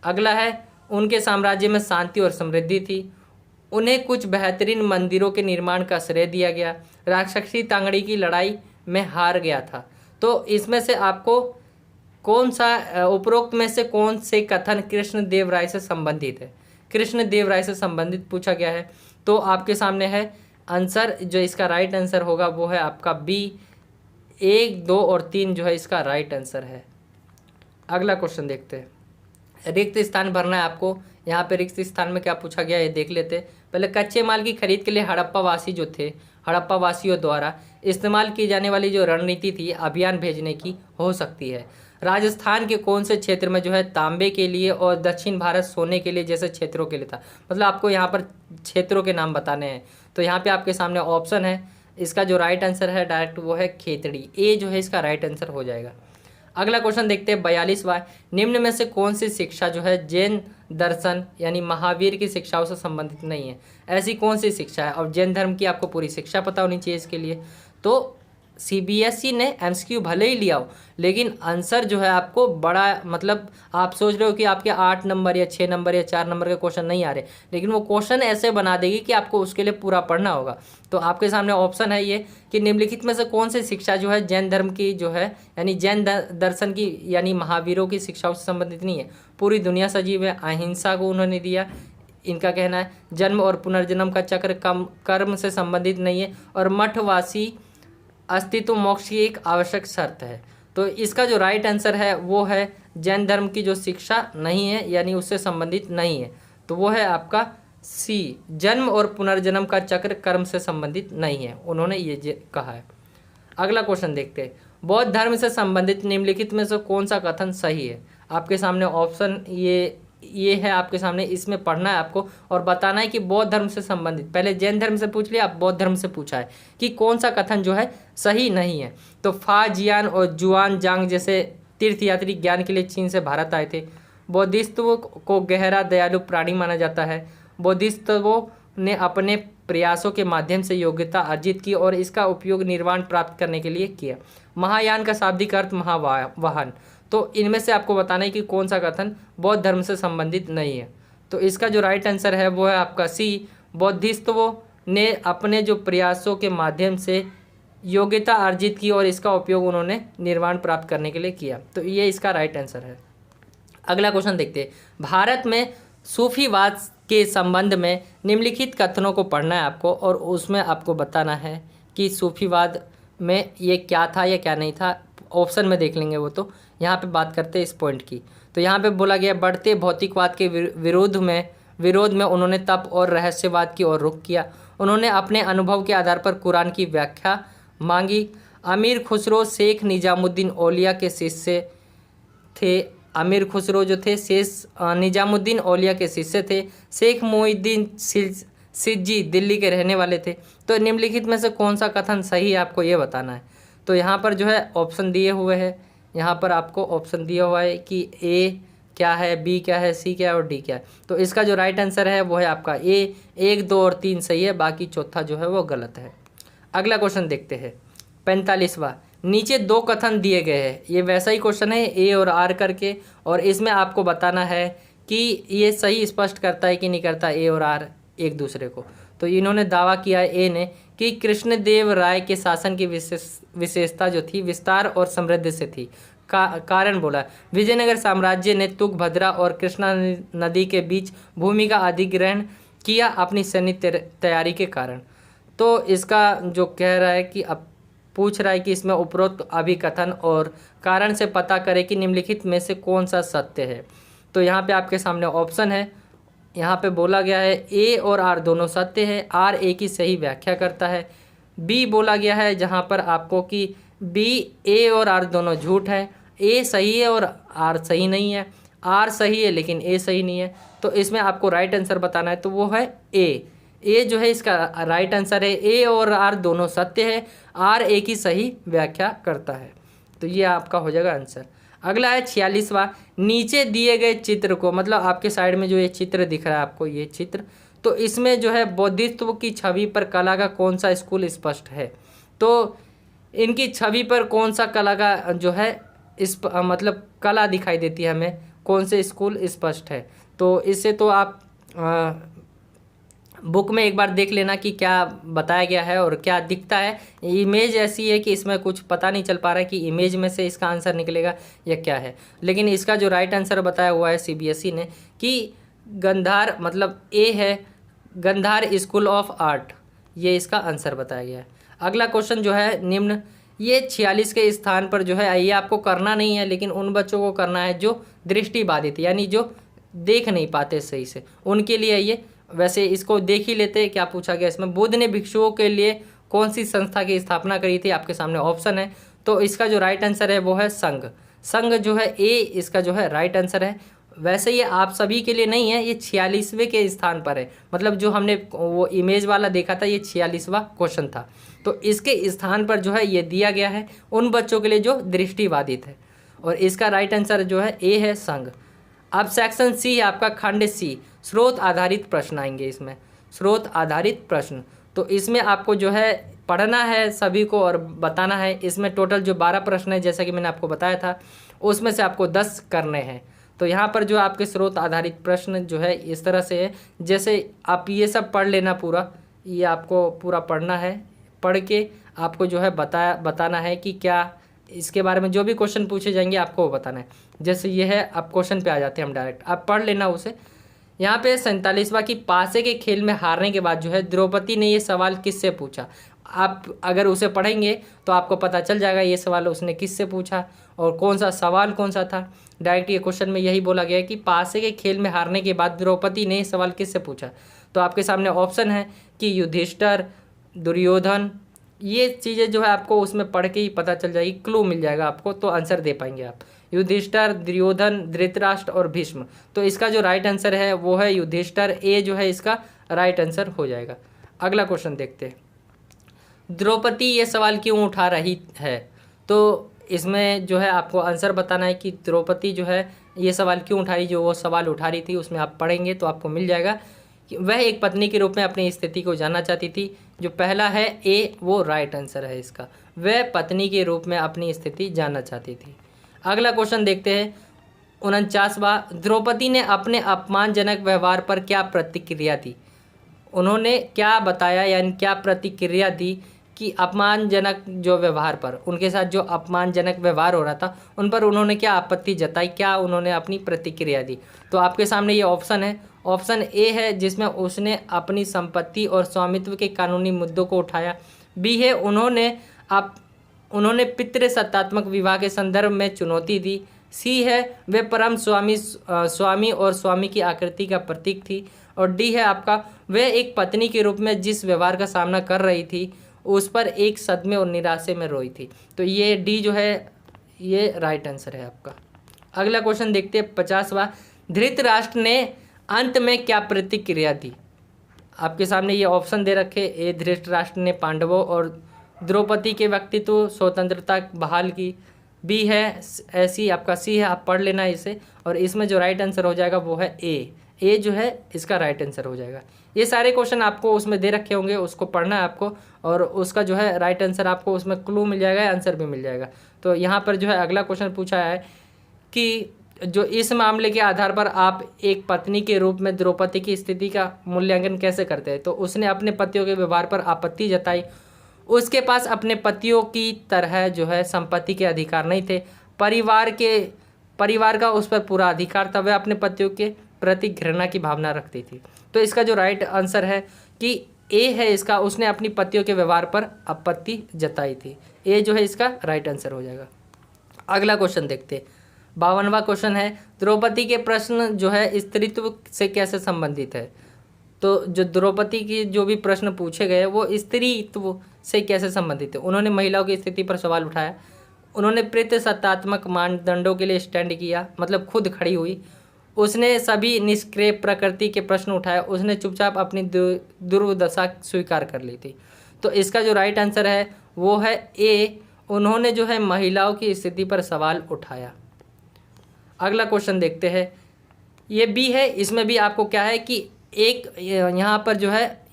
अगला है, उनके साम्राज्य में शांति और समृद्धि थी। उन्हें कुछ बेहतरीन मंदिरों के निर्माण का श्रेय दिया गया। राक्षसी तांगड़ी की लड़ाई में हार गया था। तो इसमें से आपको कौन सा उपरोक्त में से कौन से कथन कृष्ण देव राय से संबंधित है, कृष्ण देव राय से संबंधित पूछा गया है। तो आपके सामने है आंसर, जो इसका राइट आंसर होगा वो है आपका बी, 1, 2 और 3 जो है इसका राइट आंसर है। अगला क्वेश्चन देखते हैं, रिक्त स्थान भरना है आपको। यहाँ पे रिक्त स्थान में क्या पूछा गया है देख लेते हैं। पहले, कच्चे माल की खरीद के लिए हड़प्पा वासी जो थे, हड़प्पा वासियों द्वारा इस्तेमाल की जाने वाली जो रणनीति थी अभियान भेजने की हो सकती है। राजस्थान के कौन से क्षेत्र में जो है तांबे के लिए और दक्षिण भारत सोने के लिए जैसे क्षेत्रों के लिए था। मतलब आपको यहाँ पर क्षेत्रों के नाम बताने हैं। तो यहाँ पे आपके सामने ऑप्शन है, इसका जो राइट आंसर है डायरेक्ट वो है खेतड़ी। ए जो है इसका राइट आंसर हो जाएगा। अगला क्वेश्चन देखते हैं 42वां। निम्न में से कौन सी शिक्षा जो है जैन दर्शन यानी महावीर की शिक्षाओं से संबंधित नहीं है। ऐसी कौन सी शिक्षा है, और जैन धर्म की आपको पूरी शिक्षा पता होनी चाहिए इसके लिए। तो सीबीएसई ने एमसीक्यू भले ही लिया हो, लेकिन आंसर जो है आपको बड़ा, मतलब आप सोच रहे हो कि आपके 8 नंबर या 6 नंबर या 4 नंबर के क्वेश्चन नहीं आ रहे, लेकिन वो क्वेश्चन ऐसे बना देगी कि आपको उसके लिए पूरा पढ़ना होगा। तो आपके सामने ऑप्शन है ये कि निम्नलिखित में से कौन सी शिक्षा जो है जैन धर्म की जो है यानी जैन दर्शन की यानी महावीरों की शिक्षाओं से संबंधित नहीं है। पूरी दुनिया सजीव है, अहिंसा को उन्होंने दिया, इनका कहना है जन्म और पुनर्जन्म का चक्र कर्म से संबंधित नहीं है, और मठवासी अस्तित्व मोक्ष की एक आवश्यक शर्त है। तो इसका जो राइट आंसर है वो है जैन धर्म की जो शिक्षा नहीं है यानी उससे संबंधित नहीं है, तो वो है आपका सी, जन्म और पुनर्जन्म का चक्र कर्म से संबंधित नहीं है, उन्होंने ये कहा है। अगला क्वेश्चन देखते हैं, बौद्ध धर्म से संबंधित निम्नलिखित में से कौन सा कथन सही है। आपके सामने ऑप्शन ये है आपके सामने, इसमें पढ़ना है आपको और बताना है कि बौद्ध धर्म से संबंधित, पहले जैन धर्म से पूछ लिया, अब बौद्ध धर्म से पूछा है कि कौन सा कथन जो है सही नहीं है। तो फा जियान और जुआन जांग जैसे तीर्थयात्री ज्ञान के लिए चीन से भारत आए थे। बौद्धिस्त्व को गहरा दयालु प्राणी माना जाता है। बौद्धिस्त्वों ने अपने प्रयासों के माध्यम से योग्यता अर्जित की और इसका उपयोग निर्वाण प्राप्त करने के लिए किया। महायान का शाब्दिक अर्थ महावाहन। तो इनमें से आपको बताना है कि कौन सा कथन बौद्ध धर्म से संबंधित नहीं है। तो इसका जो राइट आंसर है वो है आपका सी, बौद्धिस्त्वों ने अपने जो प्रयासों के माध्यम से योग्यता अर्जित की और इसका उपयोग उन्होंने निर्वाण प्राप्त करने के लिए किया। तो ये इसका राइट आंसर है। अगला क्वेश्चन देखते हैं, भारत में सूफीवाद के संबंध में निम्नलिखित कथनों को पढ़ना है आपको और उसमें आपको बताना है कि सूफीवाद में ये क्या था या क्या नहीं था। ऑप्शन में देख लेंगे वो, तो यहाँ पे बात करते हैं इस पॉइंट की। तो यहाँ पे बोला गया बढ़ते भौतिकवाद के विरोध में उन्होंने तप और रहस्यवाद की ओर रुख किया। उन्होंने अपने अनुभव के आधार पर कुरान की व्याख्या मांगी। अमीर खुसरो शेख निजामुद्दीन औलिया के शिष्य थे। अमीर खुसरो जो थे निजामुद्दीन औलिया के शिष्य थे। शेख मोइनुद्दीन सिज्जी दिल्ली के रहने वाले थे। तो निम्नलिखित में से कौन सा कथन सही है आपको ये बताना है। तो यहाँ पर जो है ऑप्शन दिए हुए हैं, यहाँ पर आपको ऑप्शन दिया हुआ है कि ए क्या है, बी क्या है, सी क्या है और डी क्या है। तो इसका जो राइट आंसर है वो है आपका ए, 1, 2 और 3 सही है, बाकी चौथा जो है वो गलत है। अगला क्वेश्चन देखते हैं 45वां। नीचे 2 कथन दिए गए हैं, ये वैसा ही क्वेश्चन है ए और आर करके, और इसमें आपको बताना है कि ये सही स्पष्ट करता है कि नहीं करता ए और आर एक दूसरे को। तो इन्होंने दावा किया है ए ने कि कृष्णदेव राय के शासन की विशेषता जो थी विस्तार और समृद्धि से थी। कारण बोला, विजयनगर साम्राज्य ने तुंगभद्रा और कृष्णा नदी के बीच भूमि का अधिग्रहण किया अपनी सैन्य तैयारी के कारण। तो इसका जो कह रहा है कि अब पूछ रहा है कि इसमें उपरोक्त अभिकथन और कारण से पता करें कि निम्नलिखित में से कौन सा सत्य है। तो यहाँ पे आपके सामने ऑप्शन है, यहाँ पे बोला गया है ए और आर दोनों सत्य है, आर ए की सही व्याख्या करता है। बी बोला गया है जहाँ पर आपको कि बी ए और आर दोनों झूठ है, ए सही है और आर सही नहीं है, आर सही है लेकिन ए सही नहीं है। तो इसमें आपको राइट आंसर बताना है, तो वो है ए जो है इसका राइट आंसर है। ए और आर दोनों सत्य है, आर ए की सही व्याख्या करता है। तो ये आपका हो जाएगा आंसर। अगला है 46वां। नीचे दिए गए चित्र को, मतलब आपके साइड में जो ये चित्र दिख रहा है आपको, ये चित्र, तो इसमें जो है बौद्धिस्त्व की छवि पर कला का कौन सा स्कूल स्पष्ट है। तो इनकी छवि पर कौन सा कला का जो है इस मतलब कला दिखाई देती है हमें, कौन से स्कूल स्पष्ट है। तो इससे तो आप बुक में एक बार देख लेना कि क्या बताया गया है और क्या दिखता है। इमेज ऐसी है कि इसमें कुछ पता नहीं चल पा रहा है कि इमेज में से इसका आंसर निकलेगा या क्या है, लेकिन इसका जो राइट आंसर बताया हुआ है सीबीएसई ने कि गंधार, मतलब ए है गंधार स्कूल ऑफ आर्ट, ये इसका आंसर बताया गया है। अगला क्वेश्चन जो है निम्न, ये 46 के स्थान पर जो है, ये आपको करना नहीं है लेकिन उन बच्चों को करना है जो दृष्टिबाधित यानी जो देख नहीं पाते सही से, उनके लिए ये। वैसे इसको देख ही लेते हैं क्या पूछा गया इसमें। बुद्ध ने भिक्षुओं के लिए कौन सी संस्था की स्थापना करी थी, आपके सामने ऑप्शन है। तो इसका जो राइट आंसर है वो है संघ। संघ जो है ए इसका जो है राइट आंसर है। वैसे ये आप सभी के लिए नहीं है, ये 46वें के स्थान पर है। मतलब जो हमने वो इमेज वाला देखा था ये 46वां क्वेश्चन था। तो इसके स्थान पर जो है ये दिया गया है उन बच्चों के लिए जो दृष्टिबाधित है। और इसका राइट आंसर जो है ए है संघ। अब सेक्शन सी है आपका खंड सी, स्रोत आधारित प्रश्न आएंगे इसमें, स्रोत आधारित प्रश्न। तो इसमें आपको जो है पढ़ना है सभी को और बताना है। इसमें टोटल जो 12 प्रश्न है जैसा कि मैंने आपको बताया था, उसमें से आपको 10 करने हैं। तो यहाँ पर जो आपके स्रोत आधारित प्रश्न जो है इस तरह से है, जैसे आप ये सब पढ़ लेना पूरा, ये आपको पूरा पढ़ना है। पढ़ के आपको जो है बताना है कि क्या इसके बारे में जो भी क्वेश्चन पूछे जाएंगे आपको वो बताना है। जैसे ये है, अब क्वेश्चन पे आ जाते हैं हम डायरेक्ट, आप पढ़ लेना उसे। यहाँ पे 47वां की पासे के खेल में हारने के बाद जो है द्रौपदी ने ये सवाल किससे पूछा। आप अगर उसे पढ़ेंगे तो आपको पता चल जाएगा ये सवाल उसने किससे पूछा और कौन सा सवाल कौन सा था। डायरेक्ट ये क्वेश्चन में यही बोला गया है कि पासे के खेल में हारने के बाद द्रौपदी ने ये सवाल किससे पूछा। तो आपके सामने ऑप्शन है कि युधिष्ठिर, दुर्योधन। ये चीज़ें जो है आपको उसमें पढ़ के ही पता चल जाएगी, क्लू मिल जाएगा आपको, तो आंसर दे पाएंगे आप। युधिष्ठिर, दुर्योधन, धृतराष्ट्र और भीष्म। तो इसका जो राइट आंसर है वो है युधिष्ठिर। ए जो है इसका राइट आंसर हो जाएगा। अगला क्वेश्चन देखते हैं, द्रौपदी ये सवाल क्यों उठा रही है। तो इसमें जो है आपको आंसर बताना है कि द्रौपदी जो है ये सवाल क्यों उठा रही, जो वो सवाल उठा रही थी उसमें आप पढ़ेंगे तो आपको मिल जाएगा कि वह एक पत्नी के रूप में अपनी स्थिति को जानना चाहती थी। जो पहला है ए वो राइट आंसर है इसका, वह पत्नी के रूप में अपनी स्थिति जानना चाहती थी। अगला क्वेश्चन देखते हैं 49वां, द्रौपदी ने अपने अपमानजनक व्यवहार पर क्या प्रतिक्रिया दी। उन्होंने क्या बताया यानी क्या प्रतिक्रिया दी कि अपमानजनक जो व्यवहार पर, उनके साथ जो अपमानजनक व्यवहार हो रहा था उन पर उन्होंने क्या आपत्ति जताई, क्या उन्होंने अपनी प्रतिक्रिया दी। तो आपके सामने ये ऑप्शन है, ऑप्शन ए है जिसमें उसने अपनी संपत्ति और स्वामित्व के कानूनी मुद्दों को उठाया। बी है उन्होंने पितृसत्तात्मक विवाह के संदर्भ में चुनौती दी। सी है वे परम स्वामी और स्वामी की आकृति का प्रतीक थी। और डी है आपका वह एक पत्नी के रूप में जिस व्यवहार का सामना कर रही थी उस पर एक सदमे और निराशे में रोई थी। तो ये डी जो है ये राइट आंसर है आपका। अगला क्वेश्चन देखते हैं 50वां, धृतराष्ट्र ने अंत में क्या प्रतिक्रिया दी। आपके सामने ये ऑप्शन दे रखे, ए धृतराष्ट्र ने पांडवों और द्रौपदी के व्यक्तित्व स्वतंत्रता बहाल की। बी है ऐसी, आपका सी है, आप पढ़ लेना इसे। और इसमें जो राइट आंसर हो जाएगा वो है ए जो है इसका राइट आंसर हो जाएगा। ये सारे क्वेश्चन आपको उसमें दे रखे होंगे, उसको पढ़ना है आपको और उसका जो है राइट आंसर आपको उसमें क्लू मिल जाएगा, आंसर भी मिल जाएगा। तो यहाँ पर जो है अगला क्वेश्चन पूछा है कि जो इस मामले के आधार पर आप एक पत्नी के रूप में द्रौपदी की स्थिति का मूल्यांकन कैसे करते हैं। तो उसने अपने पतियों के व्यवहार पर आपत्ति जताई, उसके पास अपने पतियों की तरह जो है संपत्ति के अधिकार नहीं थे, परिवार का उस पर पूरा अधिकार था, वह अपने पतियों के प्रति घृणा की भावना रखती थी। तो इसका जो राइट आंसर है कि ए है इसका, उसने अपनी पतियों के व्यवहार पर आपत्ति जताई थी। ए जो है इसका राइट आंसर हो जाएगा। अगला क्वेश्चन देखते, 52वां क्वेश्चन है, द्रौपदी के प्रश्न जो है स्त्रीत्व से कैसे संबंधित है। तो जो द्रौपदी की जो भी प्रश्न पूछे गए वो स्त्रीत्व से कैसे संबंधित है। उन्होंने महिलाओं की स्थिति पर सवाल उठाया, उन्होंने पितृसत्तात्मक मानदंडों के लिए स्टैंड किया, मतलब खुद खड़ी हुई, उसने सभी निष्क्रिय प्रकृति के प्रश्न उठाए, उसने चुपचाप अपनी दुर्दशा स्वीकार कर ली थी। तो इसका जो राइट आंसर है वो है ए, उन्होंने जो है महिलाओं की स्थिति पर सवाल उठाया। अगला क्वेश्चन देखते हैं, ये बी है, इसमें भी आपको क्या है कि एक यहाँ पर जो है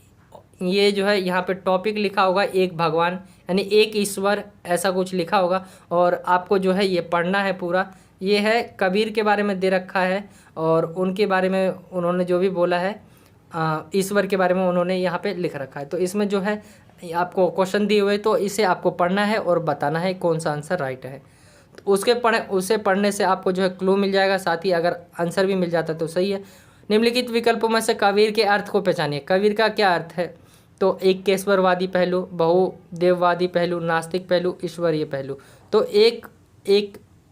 ये जो है यहाँ पे टॉपिक लिखा होगा एक भगवान यानी एक ईश्वर, ऐसा कुछ लिखा होगा और आपको जो है ये पढ़ना है पूरा। ये है कबीर के बारे में दे रखा है और उनके बारे में उन्होंने जो भी बोला है ईश्वर के बारे में उन्होंने यहाँ पे लिख रखा है। तो इसमें जो है आपको क्वेश्चन दिए हुए तो इसे आपको पढ़ना है और बताना है कौन सा आंसर राइट है। तो उसे पढ़ने से आपको जो है क्लू मिल जाएगा, साथ ही अगर आंसर भी मिल जाता तो सही है। निम्नलिखित विकल्पों में से कबीर के अर्थ को पहचानिए। कबीर का क्या अर्थ है। तो एक केश्वरवादी पहलू, बहुदेववादी पहलू, नास्तिक पहलू, ईश्वरीय पहलू। तो एक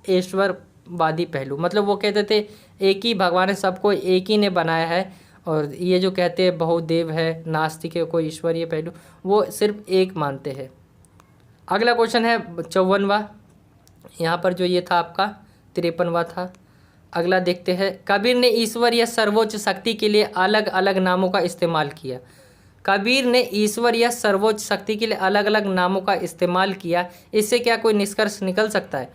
ईश्वरवादी पहलू, मतलब वो कहते थे एक ही भगवान है, सबको एक ही ने बनाया है और ये जो कहते हैं बहुदेव है, नास्तिक है, कोई ईश्वरीय पहलू, वो सिर्फ एक मानते हैं। अगला क्वेश्चन है 54वां, यहाँ पर जो ये था आपका 53वां था। अगला देखते हैं, कबीर ने ईश्वर या सर्वोच्च शक्ति के लिए अलग अलग नामों का इस्तेमाल किया। कबीर ने ईश्वर या सर्वोच्च शक्ति के लिए अलग अलग नामों का इस्तेमाल किया, इससे क्या कोई निष्कर्ष निकल सकता है?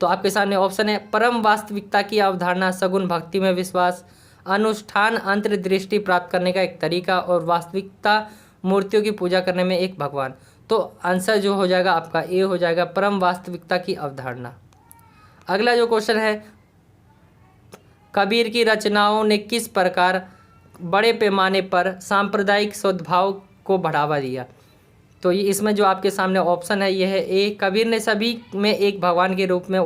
तो आपके सामने ऑप्शन है, परम वास्तविकता की अवधारणा, सगुण भक्ति में विश्वास, अनुष्ठान अंतर्दृष्टि प्राप्त करने का एक तरीका, और वास्तविकता मूर्तियों की पूजा करने में एक भगवान। तो आंसर जो हो जाएगा आपका ए हो जाएगा, परम वास्तविकता की अवधारणा। अगला जो क्वेश्चन है, कबीर की रचनाओं ने किस प्रकार बड़े पैमाने पर सांप्रदायिक सद्भाव को बढ़ावा दिया? तो ये इसमें जो आपके सामने ऑप्शन है ये है ए, कबीर ने सभी में एक भगवान के रूप में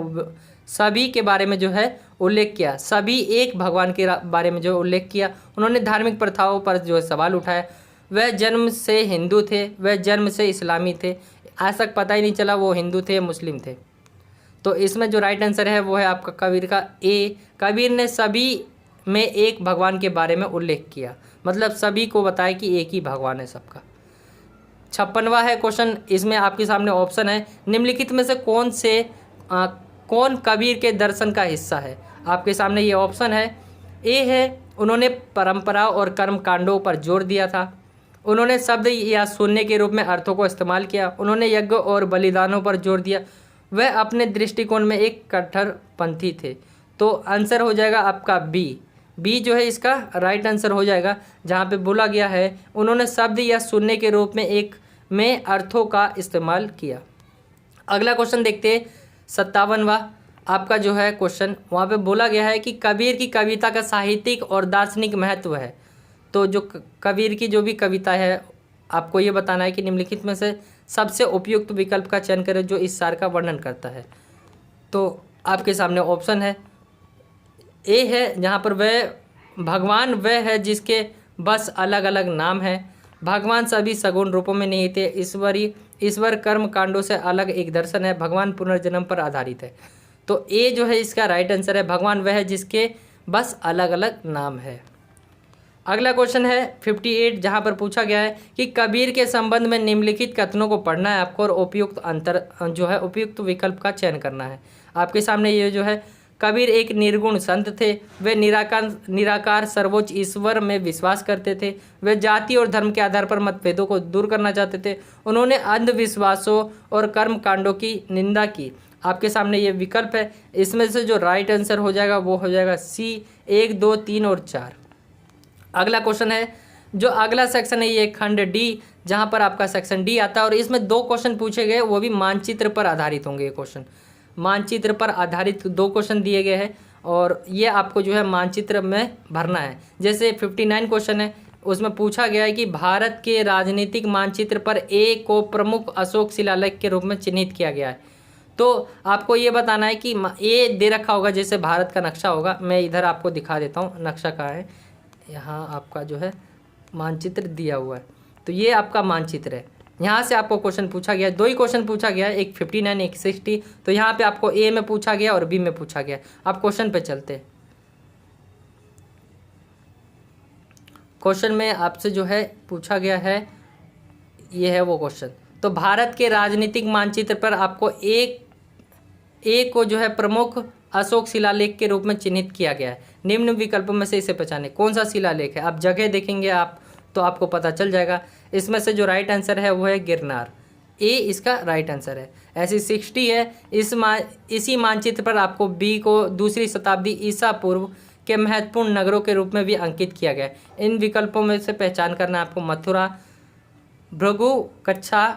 सभी के बारे में जो है उल्लेख किया, सभी एक भगवान के बारे में जो उल्लेख किया। उन्होंने धार्मिक प्रथाओं पर जो है सवाल उठाया। वह जन्म से हिंदू थे, वह जन्म से इस्लामी थे, आज तक पता ही नहीं चला वो हिंदू थे या मुस्लिम थे। तो इसमें जो राइट आंसर है वो है आपका कबीर का ए, कबीर ने सभी में एक भगवान के बारे में उल्लेख किया, मतलब सभी को बताया कि एक ही भगवान है सबका। 56वां है क्वेश्चन, इसमें आपके सामने ऑप्शन है, निम्नलिखित में से कौन कबीर के दर्शन का हिस्सा है? आपके सामने ये ऑप्शन है, ए है, उन्होंने परंपरा और कर्म कांडों पर जोर दिया था, उन्होंने शब्द या शून्य के रूप में अर्थों को इस्तेमाल किया, उन्होंने यज्ञ और बलिदानों पर जोर दिया, वह अपने दृष्टिकोण में एक कट्टरपंथी थे। तो आंसर हो जाएगा आपका बी जो है इसका राइट आंसर हो जाएगा, जहाँ पे बोला गया है उन्होंने शब्द या शून्य के रूप में अर्थों का इस्तेमाल किया। अगला क्वेश्चन देखते हैं 57वां आपका जो है क्वेश्चन, वहाँ पे बोला गया है कि कबीर की कविता का साहित्यिक और दार्शनिक महत्व है। तो जो कबीर की जो भी कविता है आपको ये बताना है कि निम्नलिखित में से सबसे उपयुक्त विकल्प का चयन करें जो इस सार का वर्णन करता है। तो आपके सामने ऑप्शन है, ए है जहाँ पर वह भगवान वह है जिसके बस अलग अलग नाम है, भगवान सभी सगुण रूपों में निहित है, ईश्वर कर्म कांडों से अलग एक दर्शन है, भगवान पुनर्जन्म पर आधारित है। तो ए जो है इसका राइट आंसर है, भगवान वह है जिसके बस अलग अलग नाम है। अगला क्वेश्चन है 58, जहाँ पर पूछा गया है कि कबीर के संबंध में निम्नलिखित कथनों को पढ़ना है आपको और उपयुक्त विकल्प का चयन करना है। आपके सामने ये जो है, कबीर एक निर्गुण संत थे, वे निराकार सर्वोच्च ईश्वर में विश्वास करते थे, वे जाति और धर्म के आधार पर मतभेदों को दूर करना चाहते थे, उन्होंने अंधविश्वासों और कर्म कांडों की निंदा की। आपके सामने ये विकल्प है, इसमें से जो राइट आंसर हो जाएगा वो हो जाएगा सी, 1, 2, 3 और 4। अगला क्वेश्चन है, जो अगला सेक्शन है ये खंड डी, जहाँ पर आपका सेक्शन डी आता है और इसमें 2 क्वेश्चन पूछे गए, वो भी मानचित्र पर आधारित होंगे। ये क्वेश्चन मानचित्र पर आधारित 2 क्वेश्चन दिए गए हैं और ये आपको जो है मानचित्र में भरना है। जैसे 59 क्वेश्चन है, उसमें पूछा गया है कि भारत के राजनीतिक मानचित्र पर ए को प्रमुख अशोक शिलालेख के रूप में चिन्हित किया गया है। तो आपको ये बताना है कि ए दे रखा होगा, जैसे भारत का नक्शा होगा, मैं इधर आपको दिखा देता हूँ नक्शा कहाँ है। यहाँ आपका जो है मानचित्र दिया हुआ है, तो ये आपका मानचित्र है। यहाँ से आपको क्वेश्चन पूछा गया है, 2 ही क्वेश्चन पूछा गया है, एक 59 एक 60। तो यहाँ पे आपको ए में पूछा गया और बी में पूछा गया। आप क्वेश्चन पे चलते हैं। क्वेश्चन में आपसे जो है पूछा गया है, ये है वो क्वेश्चन। तो भारत के राजनीतिक मानचित्र पर आपको ए को जो है प्रमुख अशोक शिलालेख के रूप में चिन्हित किया गया है। निम्न विकल्पों में से इसे पहचाने, कौन सा शिलालेख है? आप जगह देखेंगे आप तो आपको पता चल जाएगा। इसमें से जो राइट आंसर है वो है गिरनार, ए इसका राइट आंसर है। ऐसी 60 है, इसी मानचित्र पर आपको बी को 2री शताब्दी ईसा पूर्व के महत्वपूर्ण नगरों के रूप में भी अंकित किया गया है। इन विकल्पों में से पहचान करना है आपको मथुरा, भृगु, कच्छा,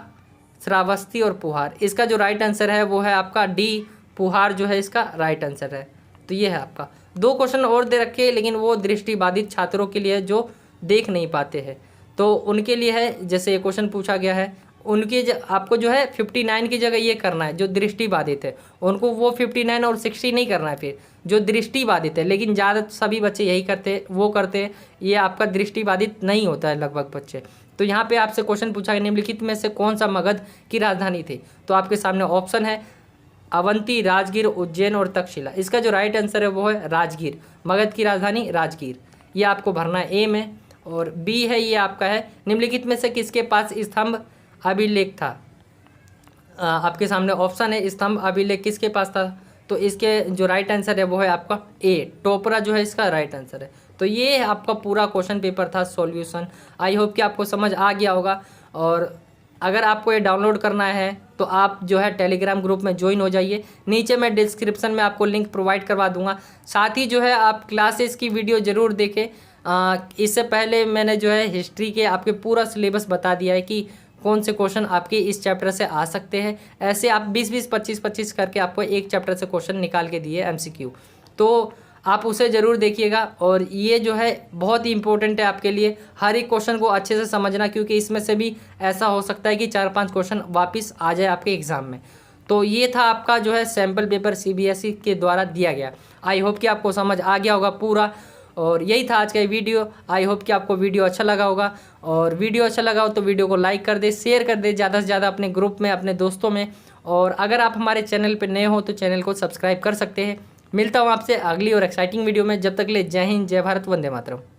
श्रावस्ती और पुहार। इसका जो राइट आंसर है वो है आपका डी, पुहार जो है इसका राइट आंसर है। तो ये है आपका। 2 क्वेश्चन और दे रखे हैं, लेकिन वो दृष्टिबाधित छात्रों के लिए जो देख नहीं पाते हैं, तो उनके लिए है। जैसे ये क्वेश्चन पूछा गया है, उनकी आपको जो है 59 की जगह ये करना है, जो दृष्टिबाधित है उनको वो 59 और 60 नहीं करना है, फिर जो दृष्टिबाधित है। लेकिन ज़्यादा सभी बच्चे यही करते हैं, ये आपका दृष्टिबाधित नहीं होता है लगभग बच्चे। तो यहाँ पे आपसे क्वेश्चन पूछा गया, निम्नलिखित में से कौन सा मगध की राजधानी थी? तो आपके सामने ऑप्शन है अवंती, राजगीर, उज्जैन और तक्षशिला। इसका जो राइट आंसर है वो है राजगीर, मगध की राजधानी राजगीर। ये आपको भरना है ए में। और बी है ये आपका है निम्नलिखित में से किसके पास स्तंभ अभिलेख था। आपके सामने ऑप्शन है स्तंभ अभिलेख किसके पास था, तो इसके जो राइट आंसर है वो है आपका ए, टोपरा जो है इसका राइट आंसर है। तो ये आपका पूरा क्वेश्चन पेपर था सॉल्यूशन। आई होप कि आपको समझ आ गया होगा। और अगर आपको ये डाउनलोड करना है तो आप जो है टेलीग्राम ग्रुप में ज्वाइन हो जाइए, नीचे मैं डिस्क्रिप्शन में आपको लिंक प्रोवाइड करवा दूंगा। साथ ही जो है आप क्लासेस की वीडियो ज़रूर देखें। इससे पहले मैंने जो है हिस्ट्री के आपके पूरा सिलेबस बता दिया है कि कौन से क्वेश्चन आपके इस चैप्टर से आ सकते हैं। ऐसे आप 20-20, 25-25 करके आपको एक चैप्टर से क्वेश्चन निकाल के दिए MCQ, तो आप उसे ज़रूर देखिएगा। और ये जो है बहुत ही इंपॉर्टेंट है आपके लिए, हर एक क्वेश्चन को अच्छे से समझना, क्योंकि इसमें से भी ऐसा हो सकता है कि 4-5 क्वेश्चन वापस आ जाए आपके एग्ज़ाम में। तो ये था आपका जो है सैम्पल पेपर CBSE के द्वारा दिया गया। आई होप कि आपको समझ आ गया होगा पूरा। और यही था आज का वीडियो। आई होप कि आपको वीडियो अच्छा लगा होगा। और वीडियो अच्छा लगा हो तो वीडियो को लाइक कर दे, शेयर कर दे ज़्यादा से ज़्यादा अपने ग्रुप में, अपने दोस्तों में। और अगर आप हमारे चैनल पर नए हो तो चैनल को सब्सक्राइब कर सकते हैं। मिलता हूँ आपसे अगली और एक्साइटिंग वीडियो में। जब तक ले जय हिंद, जय भारत, वंदे मातरम।